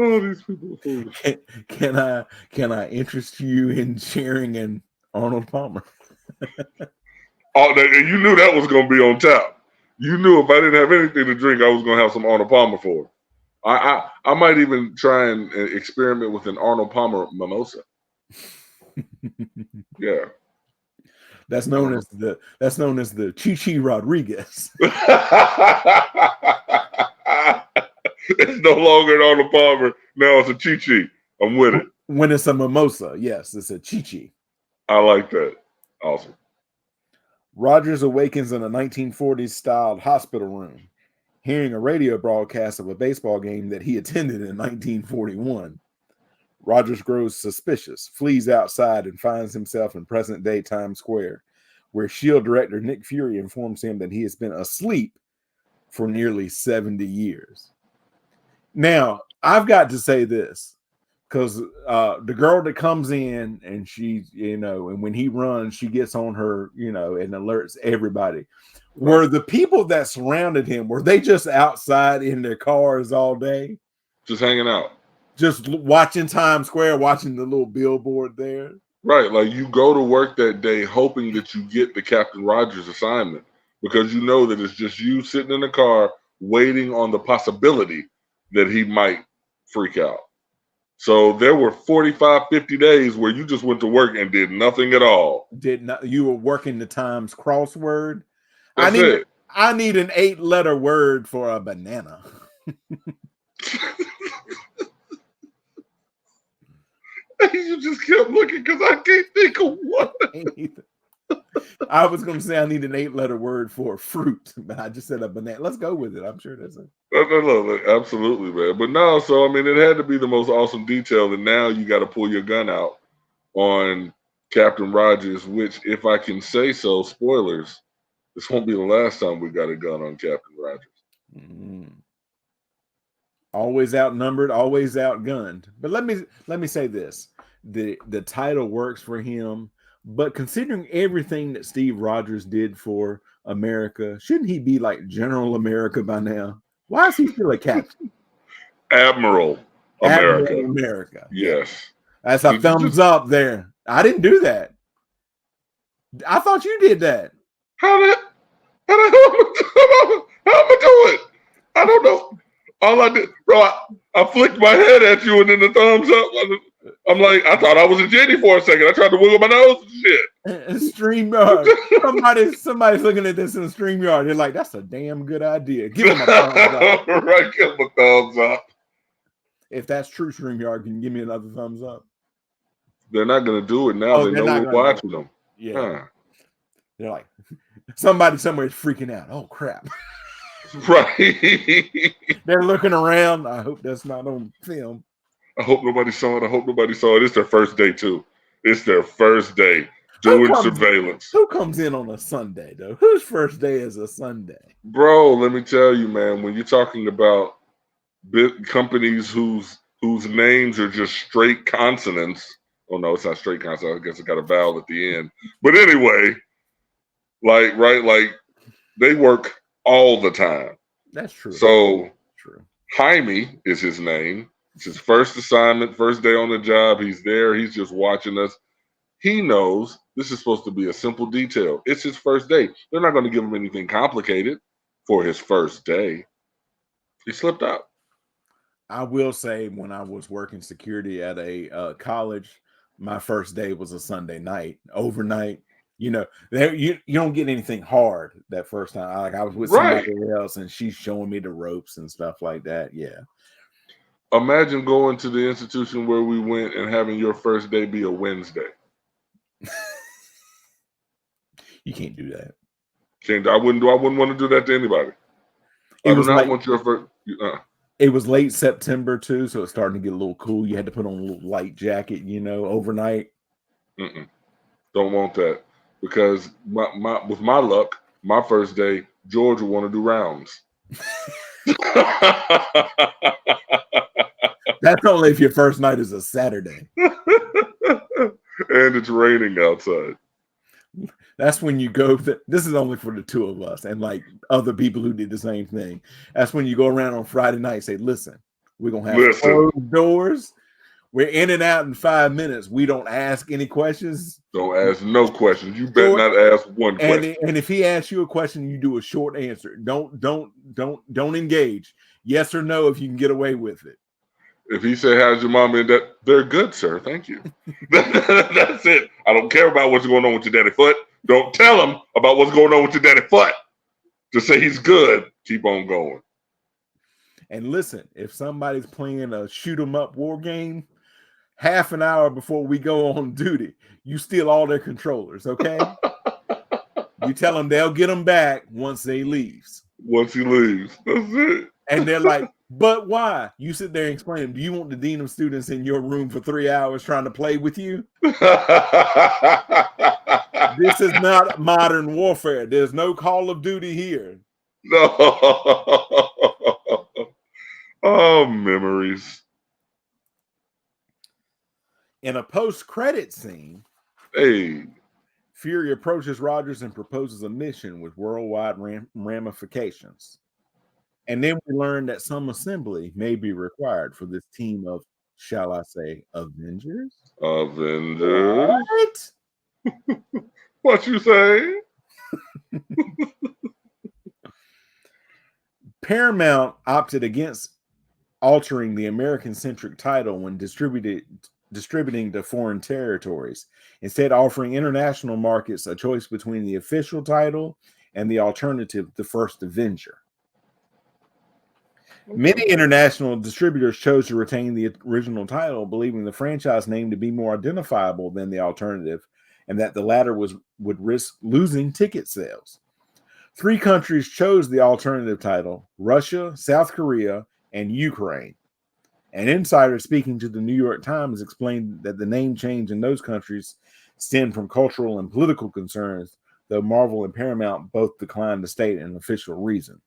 Speaker 2: Oh, these people are foolish.
Speaker 1: Can I interest you in sharing an Arnold Palmer?
Speaker 2: Oh, you knew that was going to be on tap. You knew if I didn't have anything to drink, I was going to have some Arnold Palmer for her. I might even try and experiment with an Arnold Palmer mimosa. Yeah.
Speaker 1: That's known as the Chi Rodriguez.
Speaker 2: It's no longer an Arnold Palmer. Now it's a Chi. I'm with it.
Speaker 1: When it's a mimosa, yes, it's a Chi.
Speaker 2: I like that. Awesome.
Speaker 1: Rogers awakens in a 1940s styled hospital room, hearing a radio broadcast of a baseball game that he attended in 1941. Rogers grows suspicious, flees outside, and finds himself in present-day Times Square, where S.H.I.E.L.D. director Nick Fury informs him that he has been asleep for nearly 70 years. Now, I've got to say this, because the girl that comes in and she, you know, and when he runs, she gets on her, you know, and alerts everybody. Were the people that surrounded him, were they just outside in their cars all day?
Speaker 2: Just hanging out.
Speaker 1: Just watching Times Square, watching the little billboard there?
Speaker 2: Right. Like you go to work that day hoping that you get the Captain Rogers assignment because you know that it's just you sitting in the car waiting on the possibility that he might freak out. So there were 45, 50 days where you just went to work and did nothing at all.
Speaker 1: You were working the Times crossword?
Speaker 2: That's it.
Speaker 1: I need an 8-letter word for a banana.
Speaker 2: You just kept looking because I can't think of one.
Speaker 1: I was going to say I need an 8-letter word for fruit, but I just said a banana. Let's go with it. I'm sure that's it.
Speaker 2: No, absolutely, man. But no, so I mean, it had to be the most awesome detail, and now you got to pull your gun out on Captain Rogers, which, if I can say so, spoilers, this won't be the last time we got a gun on Captain Rogers.
Speaker 1: Mm. Always outnumbered, always outgunned. But let me say this: the title works for him. But considering everything that Steve Rogers did for America, shouldn't he be like General America by now? Why is he still a captain?
Speaker 2: Admiral
Speaker 1: America.
Speaker 2: Yes.
Speaker 1: That's a thumbs up there. I didn't do that. I thought you did that.
Speaker 2: How am I do it? I don't know. All I did, bro, I flicked my head at you and then the thumbs up. I'm like, I thought I was a Jenny for a second. I tried to wiggle my nose and shit.
Speaker 1: StreamYard. Somebody's looking at this in StreamYard. They're like, that's a damn good idea. Give him a thumbs up.
Speaker 2: Right, give him a thumbs up.
Speaker 1: If that's true, StreamYard, can you give me another thumbs up?
Speaker 2: They're not going to do it now.
Speaker 1: Oh,
Speaker 2: They
Speaker 1: they're
Speaker 2: know
Speaker 1: not
Speaker 2: we're
Speaker 1: going to.
Speaker 2: watching them.
Speaker 1: Yeah.
Speaker 2: Huh.
Speaker 1: They're like, somebody somewhere is freaking out. Oh, crap.
Speaker 2: Right.
Speaker 1: They're looking around. I hope that's not on film.
Speaker 2: I hope nobody saw it. I hope nobody saw it. It's their first day, too. It's their first day doing surveillance.
Speaker 1: Who comes in on a Sunday, though? Whose first day is a Sunday?
Speaker 2: Bro, let me tell you, man, when you're talking about big companies whose names are just straight consonants. Oh, no, it's not straight consonants. I guess it got a vowel at the end. But anyway, like they work all the time.
Speaker 1: That's true.
Speaker 2: So
Speaker 1: True.
Speaker 2: Jaime is his name. It's his first assignment, first day on the job. He's there. He's just watching us. He knows this is supposed to be a simple detail. It's his first day. They're not going to give him anything complicated for his first day. He slipped out.
Speaker 1: I will say, when I was working security at a college, my first day was a Sunday night, overnight. You know, you don't get anything hard that first time. Like, I was with somebody else, and she's showing me the ropes and stuff like that. Yeah.
Speaker 2: Imagine going to the institution where we went and having your first day be a Wednesday.
Speaker 1: You can't do that.
Speaker 2: I wouldn't want to do that to anybody. I do not want your first.
Speaker 1: It was late September too, so it's starting to get a little cool. You had to put on a little light jacket, overnight.
Speaker 2: Don't want that, because with my luck, my first day, George would want to do rounds.
Speaker 1: That's only if your first night is a Saturday.
Speaker 2: And it's raining outside.
Speaker 1: That's when you go. This is only for the two of us and like other people who did the same thing. That's when you go around on Friday night and say, listen, we're going to have closed doors. We're in and out in 5 minutes. We don't ask any questions.
Speaker 2: Don't ask no questions. You better not ask one question.
Speaker 1: And if he asks you a question, you do a short answer. Don't engage. Yes or no if you can get away with it.
Speaker 2: If he said, how's your mom and dad? They're good, sir. Thank you. That's it. I don't care about what's going on with your daddy foot. Don't tell him about what's going on with your daddy foot. Just say he's good. Keep on going.
Speaker 1: And listen, if somebody's playing a shoot 'em up war game, half an hour before we go on duty, you steal all their controllers, okay? You tell them they'll get them back once they leave.
Speaker 2: Once he leaves. That's it.
Speaker 1: And they're like, but why? You sit there and explain, do you want the dean of students in your room for 3 hours trying to play with you? This is not modern warfare. There's no Call of Duty here.
Speaker 2: No. Oh, memories.
Speaker 1: In a post-credit scene, Fury approaches Rogers and proposes a mission with worldwide ramifications. And then we learn that some assembly may be required for this team of, shall I say, Avengers?
Speaker 2: Avengers? What you say?
Speaker 1: Paramount opted against altering the American-centric title when distributing to foreign territories, instead offering international markets a choice between the official title and the alternative, the First Avenger. Many international distributors chose to retain the original title, believing the franchise name to be more identifiable than the alternative, and that the latter would risk losing ticket sales. 3 countries chose the alternative title: Russia, South Korea, and Ukraine. An insider speaking to the New York Times explained that the name change in those countries stemmed from cultural and political concerns, though Marvel and Paramount both declined to state an official reason.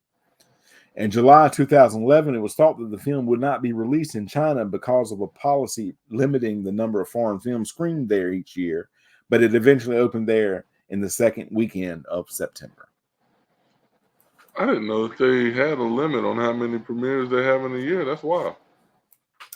Speaker 1: In July 2011, it was thought that the film would not be released in China because of a policy limiting the number of foreign films screened there each year, but it eventually opened there in the second weekend of September.
Speaker 2: I didn't know if they had a limit on how many premieres they have in a year. That's wild.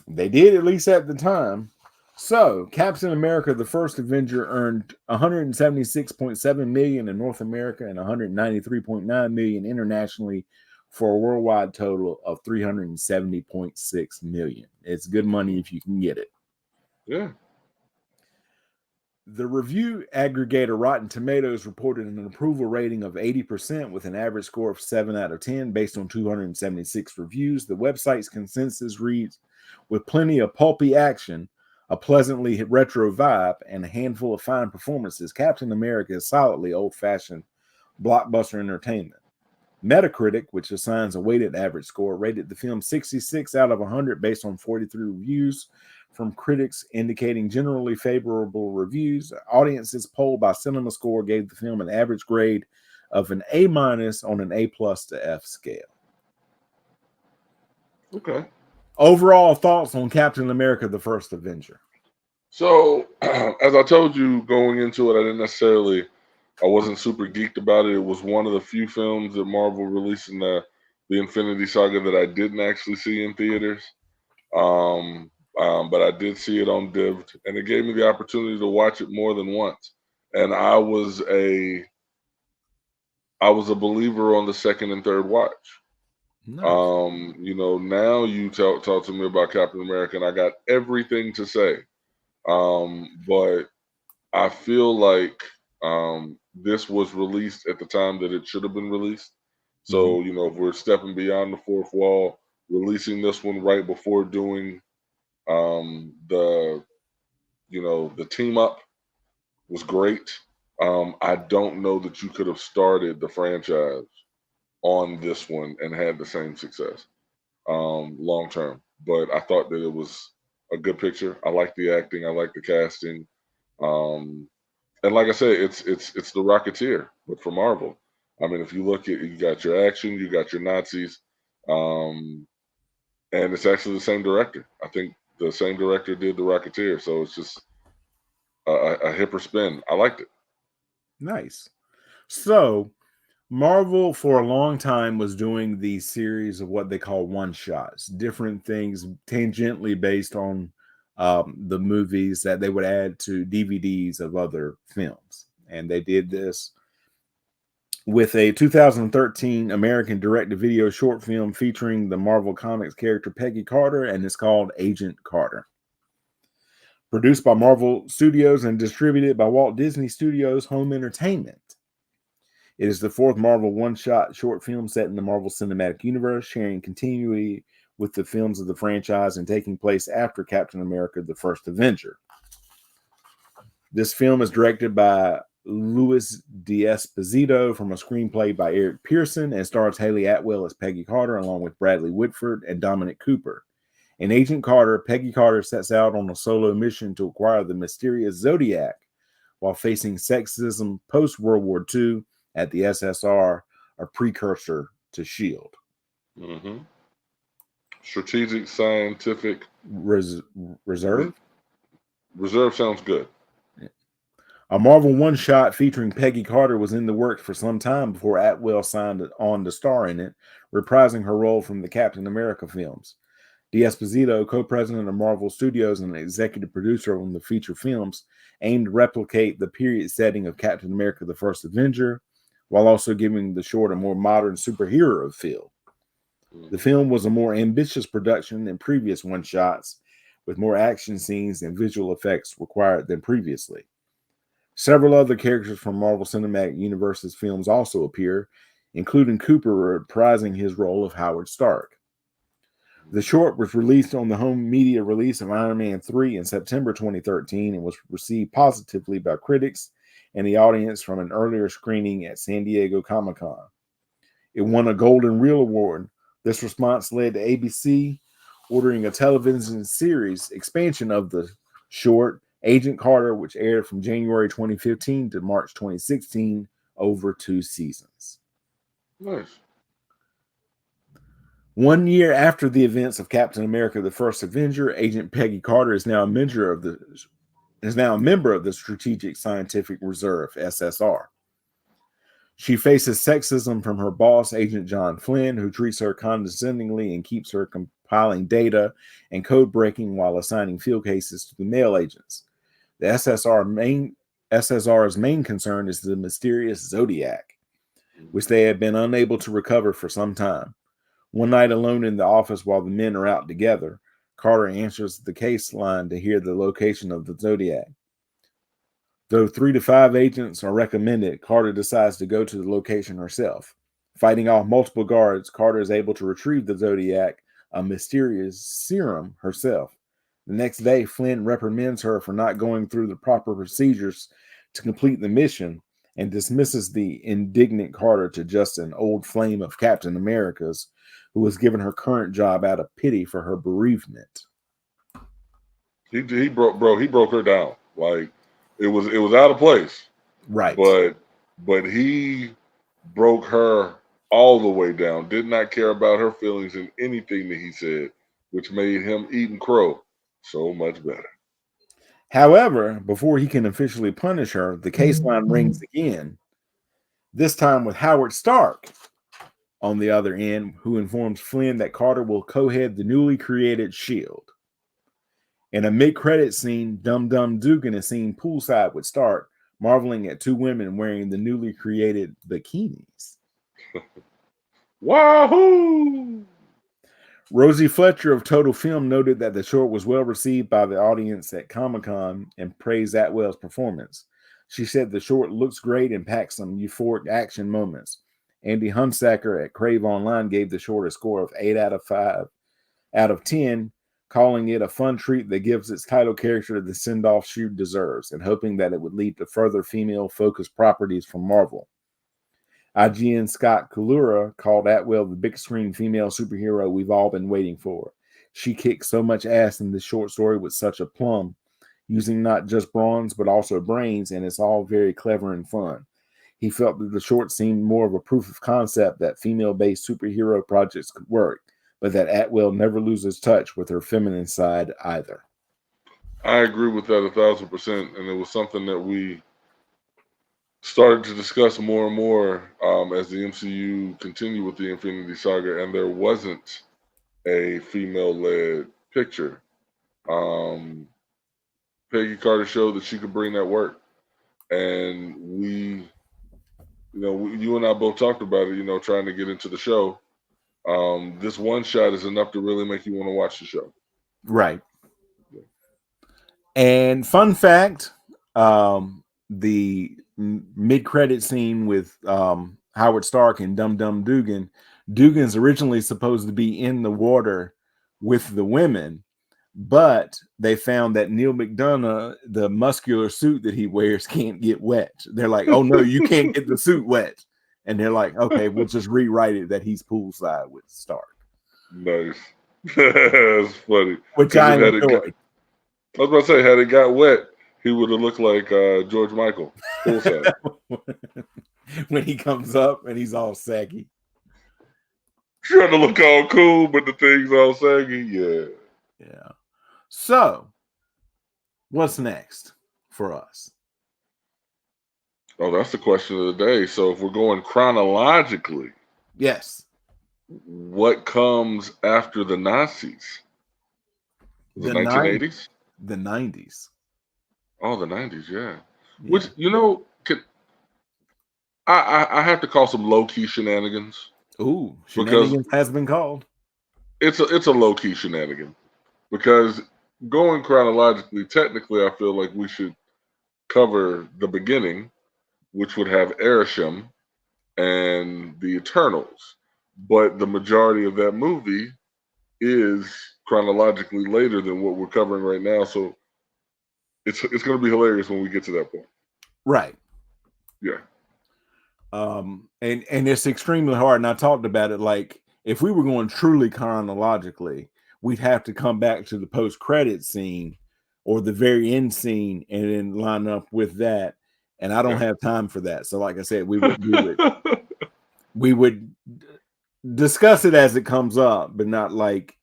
Speaker 1: They did, at least at the time. So, Captain America: The First Avenger earned $176.7 million in North America and $193.9 million internationally, for a worldwide total of $370.6 million. It's good money if you can get it.
Speaker 2: Yeah.
Speaker 1: The review aggregator Rotten Tomatoes reported an approval rating of 80% with an average score of 7 out of 10 based on 276 reviews. The website's consensus reads, With plenty of pulpy action, a pleasantly retro vibe, and a handful of fine performances, Captain America is solidly old-fashioned blockbuster entertainment. Metacritic, which assigns a weighted average score, rated the film 66 out of 100 based on 43 reviews from critics indicating generally favorable reviews. Audiences polled by CinemaScore gave the film an average grade of an A- on an A+ to F scale.
Speaker 2: Okay.
Speaker 1: Overall thoughts on Captain America: The First Avenger?
Speaker 2: So, as I told you going into it, I wasn't super geeked about it. It was one of the few films that Marvel released in the Infinity Saga that I didn't actually see in theaters. But I did see it on Divd, and it gave me the opportunity to watch it more than once. And I was a believer on the second and third watch.
Speaker 1: Nice.
Speaker 2: Now you talk to me about Captain America, and I got everything to say. But I feel like this was released at the time that it should have been released. So, if we're stepping beyond the fourth wall, releasing this one right before doing the team up was great. I don't know that you could have started the franchise on this one and had the same success long term. But I thought that it was a good picture. I like the acting. I like the casting. And like I said, it's the Rocketeer, but for Marvel. I mean, if you look at, you got your action, you got your Nazis, and it's actually the same director. I think the same director did the Rocketeer, so it's just a hipper spin. I liked it.
Speaker 1: Nice. So, Marvel for a long time was doing these series of what they call one-shots, different things tangentially based on the movies that they would add to DVDs of other films. And they did this with a 2013 American direct-to-video short film featuring the Marvel Comics character Peggy Carter, and it's called Agent Carter. Produced by Marvel Studios and distributed by Walt Disney Studios Home Entertainment. It is the fourth Marvel one-shot short film set in the Marvel Cinematic Universe, sharing continuity with the films of the franchise and taking place after Captain America: The First Avenger. This film is directed by Louis D'Esposito from a screenplay by Eric Pearson and stars Haley Atwell as Peggy Carter along with Bradley Whitford and Dominic Cooper. In Agent Carter, Peggy Carter sets out on a solo mission to acquire the mysterious Zodiac while facing sexism post-World War II at the SSR, a precursor to S.H.I.E.L.D.
Speaker 2: Mm-hmm. Strategic Scientific
Speaker 1: Reserve?
Speaker 2: Reserve sounds good.
Speaker 1: A Marvel one-shot featuring Peggy Carter was in the works for some time before Atwell signed on to star in it, reprising her role from the Captain America films. D'Esposito, co-president of Marvel Studios and executive producer on the feature films, aimed to replicate the period setting of Captain America: The First Avenger, while also giving the short a more modern superhero feel. The film was a more ambitious production than previous one-shots, with more action scenes and visual effects required than previously. Several other characters from Marvel Cinematic Universe's films also appear, including Cooper reprising his role of Howard Stark. The short was released on the home media release of Iron Man 3 in September 2013 and was received positively by critics and the audience from an earlier screening at San Diego Comic-Con. It won a Golden Reel Award. This response led to ABC ordering a television series expansion of the short, Agent Carter, which aired from January 2015 to March 2016 over 2 seasons.
Speaker 2: Nice.
Speaker 1: 1 year after the events of Captain America: The First Avenger, Agent Peggy Carter is now a member of the Strategic Scientific Reserve, SSR. She faces sexism from her boss, Agent John Flynn, who treats her condescendingly and keeps her compiling data and code breaking while assigning field cases to the male agents. The SSR's main concern is the mysterious Zodiac, which they have been unable to recover for some time. One night alone in the office while the men are out together, Carter answers the case line to hear the location of the Zodiac. Though 3 to 5 agents are recommended, Carter decides to go to the location herself. Fighting off multiple guards, Carter is able to retrieve the Zodiac, a mysterious serum herself. The next day, Flynn reprimands her for not going through the proper procedures to complete the mission and dismisses the indignant Carter to just an old flame of Captain America's who was given her current job out of pity for her bereavement.
Speaker 2: He broke her down. Like it was out of place.
Speaker 1: Right.
Speaker 2: But he broke her all the way down. Did not care about her feelings in anything that he said, which made him eating crow so much better.
Speaker 1: However, before he can officially punish her, the case line rings again, this time with Howard Stark on the other end, who informs Flynn that Carter will co-head the newly created SHIELD. In a mid-credit scene, Dum Dum Dugan is seen poolside with Stark, marveling at two women wearing the newly created bikinis.
Speaker 2: Wahoo!
Speaker 1: Rosie Fletcher of Total Film noted that the short was well received by the audience at Comic-Con and praised Atwell's performance. She said the short looks great and packs some euphoric action moments. Andy Hunsaker at Crave Online gave the short a score of 8 out of 5 out of 10, calling it a fun treat that gives its title character the send-off she deserves, and hoping that it would lead to further female-focused properties from Marvel. IGN Scott Kalura called Atwell the big screen female superhero we've all been waiting for. She kicked so much ass in this short story with such aplomb, using not just brawns but also brains, and it's all very clever and fun. He felt that the short seemed more of a proof of concept that female-based superhero projects could work, but that Atwell never loses touch with her feminine side either.
Speaker 2: I agree with that 1,000%, and it was something that we started to discuss more and more as the MCU continued with the Infinity Saga, and there wasn't a female-led picture. Peggy Carter showed that she could bring that work, and you and I both talked about it. Trying to get into the show. This one shot is enough to really make you want to watch the show.
Speaker 1: Right. And fun fact, the mid-credit scene with Howard Stark and Dum Dum Dugan, Dugan's originally supposed to be in the water with the women, but they found that Neil McDonough, the muscular suit that he wears, can't get wet. They're like, oh no, you can't get the suit wet. And they're like, okay, we'll just rewrite it that he's poolside with Stark.
Speaker 2: Nice. That's funny.
Speaker 1: Which I enjoyed.
Speaker 2: I was about to say, had it got wet, he would have looked like George Michael. Poolside.
Speaker 1: When he comes up and he's all saggy.
Speaker 2: Trying to look all cool, but the thing's all saggy. Yeah.
Speaker 1: Yeah. So, what's next for us?
Speaker 2: Oh, that's the question of the day. So if we're going chronologically,
Speaker 1: yes,
Speaker 2: what comes after the Nazis? The 1980s?
Speaker 1: The 90s.
Speaker 2: Oh, the 90s, yeah. Which, I have to call some low-key shenanigans.
Speaker 1: Ooh, shenanigans has been called.
Speaker 2: It's a low-key shenanigan. Because going chronologically, technically, I feel like we should cover the beginning, which would have Arishem and the Eternals. But the majority of that movie is chronologically later than what we're covering right now. So it's going to be hilarious when we get to that point.
Speaker 1: Right.
Speaker 2: Yeah.
Speaker 1: And it's extremely hard. And I talked about it, like, if we were going truly chronologically, we'd have to come back to the post-credit scene or the very end scene and then line up with that. And I don't have time for that. So like I said, we would discuss it as it comes up, but not like,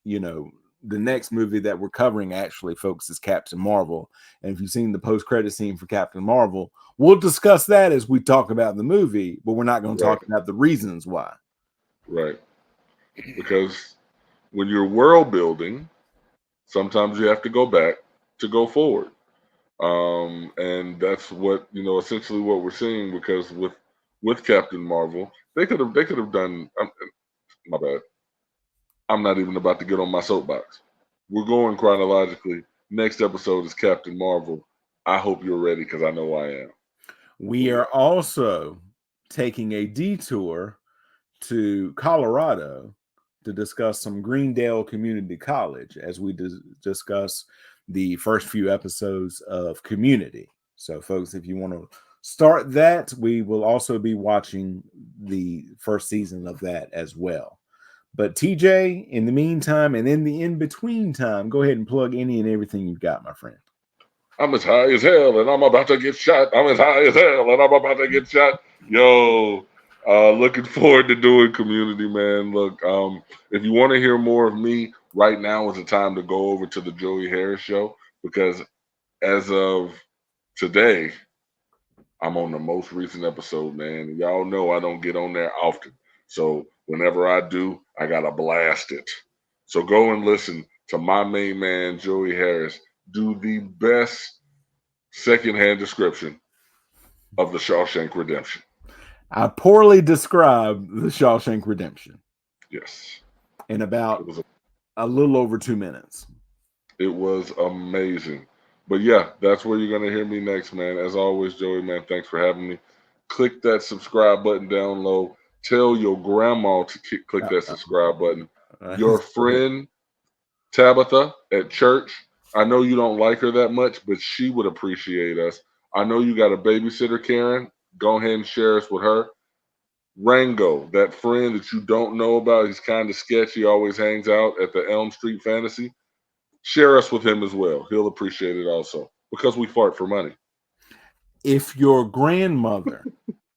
Speaker 1: the next movie that we're covering actually, folks, is Captain Marvel. And if you've seen the post-credit scene for Captain Marvel, we'll discuss that as we talk about the movie, but we're not going to talk about the reasons why.
Speaker 2: Right. Because when you're world building, sometimes you have to go back to go forward. And that's what, essentially what we're seeing, because with Captain Marvel, they could have done, my bad. I'm not even about to get on my soapbox. We're going chronologically. Next episode is Captain Marvel. I hope you're ready, because I know I am.
Speaker 1: We are also taking a detour to Colorado to discuss some Greendale Community College as we discuss the first few episodes of Community. So, folks, if you want to start that, we will also be watching the first season of that as well. But TJ, in the meantime and in the in-between time, go ahead and plug any and everything you've got, my friend.
Speaker 2: I'm as high as hell and I'm about to get shot. I'm as high as hell and I'm about to get shot. Yo, looking forward to doing Community, man. Look, if you want to hear more of me, right now is the time to go over to the Joey Harris Show, because as of today, I'm on the most recent episode, man. Y'all know I don't get on there often. So whenever I do, I got to blast it. So go and listen to my main man, Joey Harris, do the best secondhand description of the Shawshank Redemption.
Speaker 1: I poorly described the Shawshank Redemption.
Speaker 2: Yes.
Speaker 1: In about a little over 2 minutes.
Speaker 2: It was amazing. But yeah, that's where you're going to hear me next, man. As always, Joey, man, thanks for having me. Click that subscribe button down low. Tell your grandma to click that subscribe button. Your friend, Tabitha, at church, I know you don't like her that much, but she would appreciate us. I know you got a babysitter, Karen. Go ahead and share us with her. Rango, that friend that you don't know about, he's kind of sketchy, always hangs out at the Elm Street Fantasy. Share us with him as well. He'll appreciate it also, because we fart for money.
Speaker 1: If your grandmother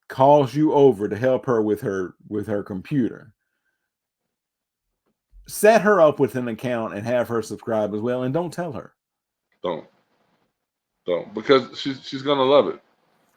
Speaker 1: calls you over to help her with her computer, set her up with an account and have her subscribe as well, and don't tell her.
Speaker 2: Don't, because she's gonna love it.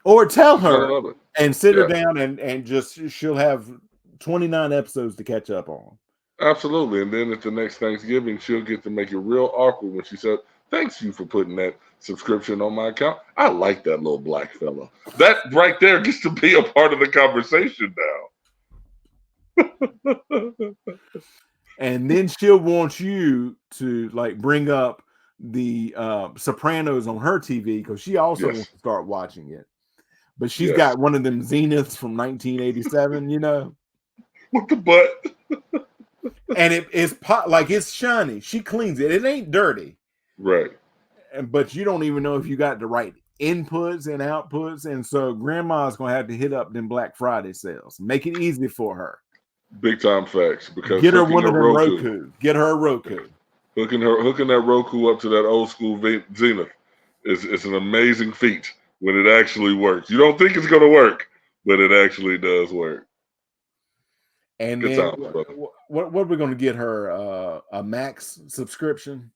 Speaker 1: Or tell her and sit her down and just she'll have 29 episodes to catch up on.
Speaker 2: Absolutely. And then at the next Thanksgiving, she'll get to make it real awkward when she said, "Thanks you for putting that subscription on my account. I like that little black fella." That right there gets to be a part of the conversation now.
Speaker 1: And then she'll want you to like bring up the Sopranos on her TV, because she also wants to start watching it. But she's got one of them Zeniths from 1987, you know.
Speaker 2: With the butt.
Speaker 1: And it's like it's shiny. She cleans it. It ain't dirty.
Speaker 2: Right.
Speaker 1: But you don't even know if you got the right inputs and outputs. And so grandma's going to have to hit up them Black Friday sales. Make it easy for her.
Speaker 2: Big time facts. Because
Speaker 1: get her one of them Roku. Get her a Roku.
Speaker 2: Hooking that Roku up to that old school Zenith is an amazing feat when it actually works. You don't think it's going to work, but it actually does work.
Speaker 1: And
Speaker 2: good
Speaker 1: then
Speaker 2: times,
Speaker 1: what are we going to get her? A Max subscription?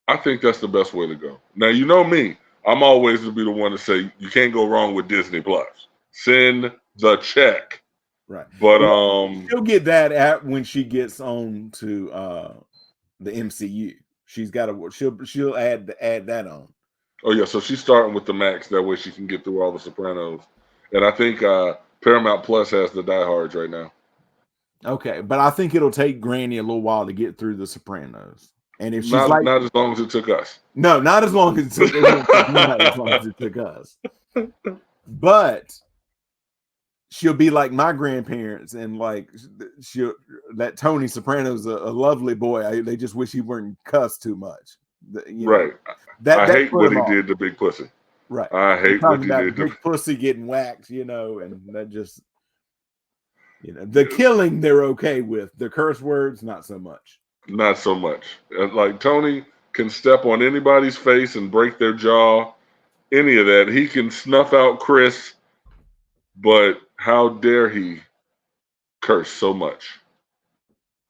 Speaker 2: I think that's the best way to go. Now, you know me. I'm always to be the one to say you can't go wrong with Disney Plus. Send the check.
Speaker 1: Right.
Speaker 2: But
Speaker 1: she'll get that when she gets on to the MCU. She's got to she'll add that on.
Speaker 2: Oh yeah, so she's starting with the Max, that way she can get through all the Sopranos. And I think Paramount Plus has the diehards right now.
Speaker 1: Okay, but I think it'll take Granny a little while to get through the Sopranos. And if she's
Speaker 2: not as long as it took us.
Speaker 1: No, not as long as it took not as long as it took us. But she'll be like my grandparents, and like that Tony Soprano's a lovely boy. They just wish he weren't cussed too much.
Speaker 2: Right. I hate what he did to Big Pussy.
Speaker 1: Right.
Speaker 2: I hate what he did to
Speaker 1: Big Pussy getting whacked, and that just, the killing they're okay with. The curse words, not so much.
Speaker 2: Not so much. Like Tony can step on anybody's face and break their jaw, any of that. He can snuff out Chris, but how dare he curse so much?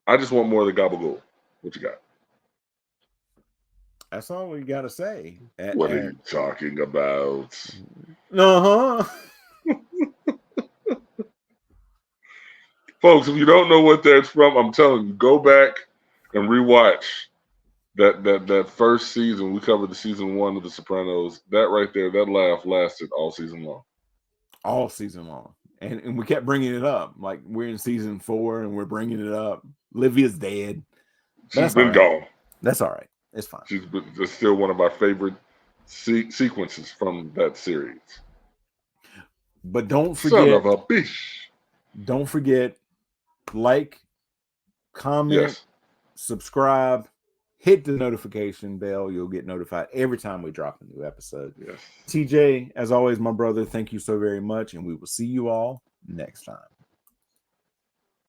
Speaker 2: I just want more of the gabagool. What you got?
Speaker 1: That's all we got to say.
Speaker 2: What are you talking about? Folks, if you don't know what that's from, I'm telling you, go back and rewatch that first season. We covered the season 1 of The Sopranos. That right there, that laugh lasted all season long.
Speaker 1: All season long. And we kept bringing it up. Like, we're in season 4 and we're bringing it up. Livia's dead.
Speaker 2: She's been gone.
Speaker 1: That's all right. It's fine.
Speaker 2: It's still one of my favorite sequences from that series.
Speaker 1: But don't forget.
Speaker 2: Son of a bitch.
Speaker 1: Don't forget, like, comment,
Speaker 2: Yes.
Speaker 1: subscribe, hit the notification bell. You'll get notified every time we drop a new episode.
Speaker 2: Yes.
Speaker 1: TJ, as always, my brother, thank you so very much, and we will see you all next time.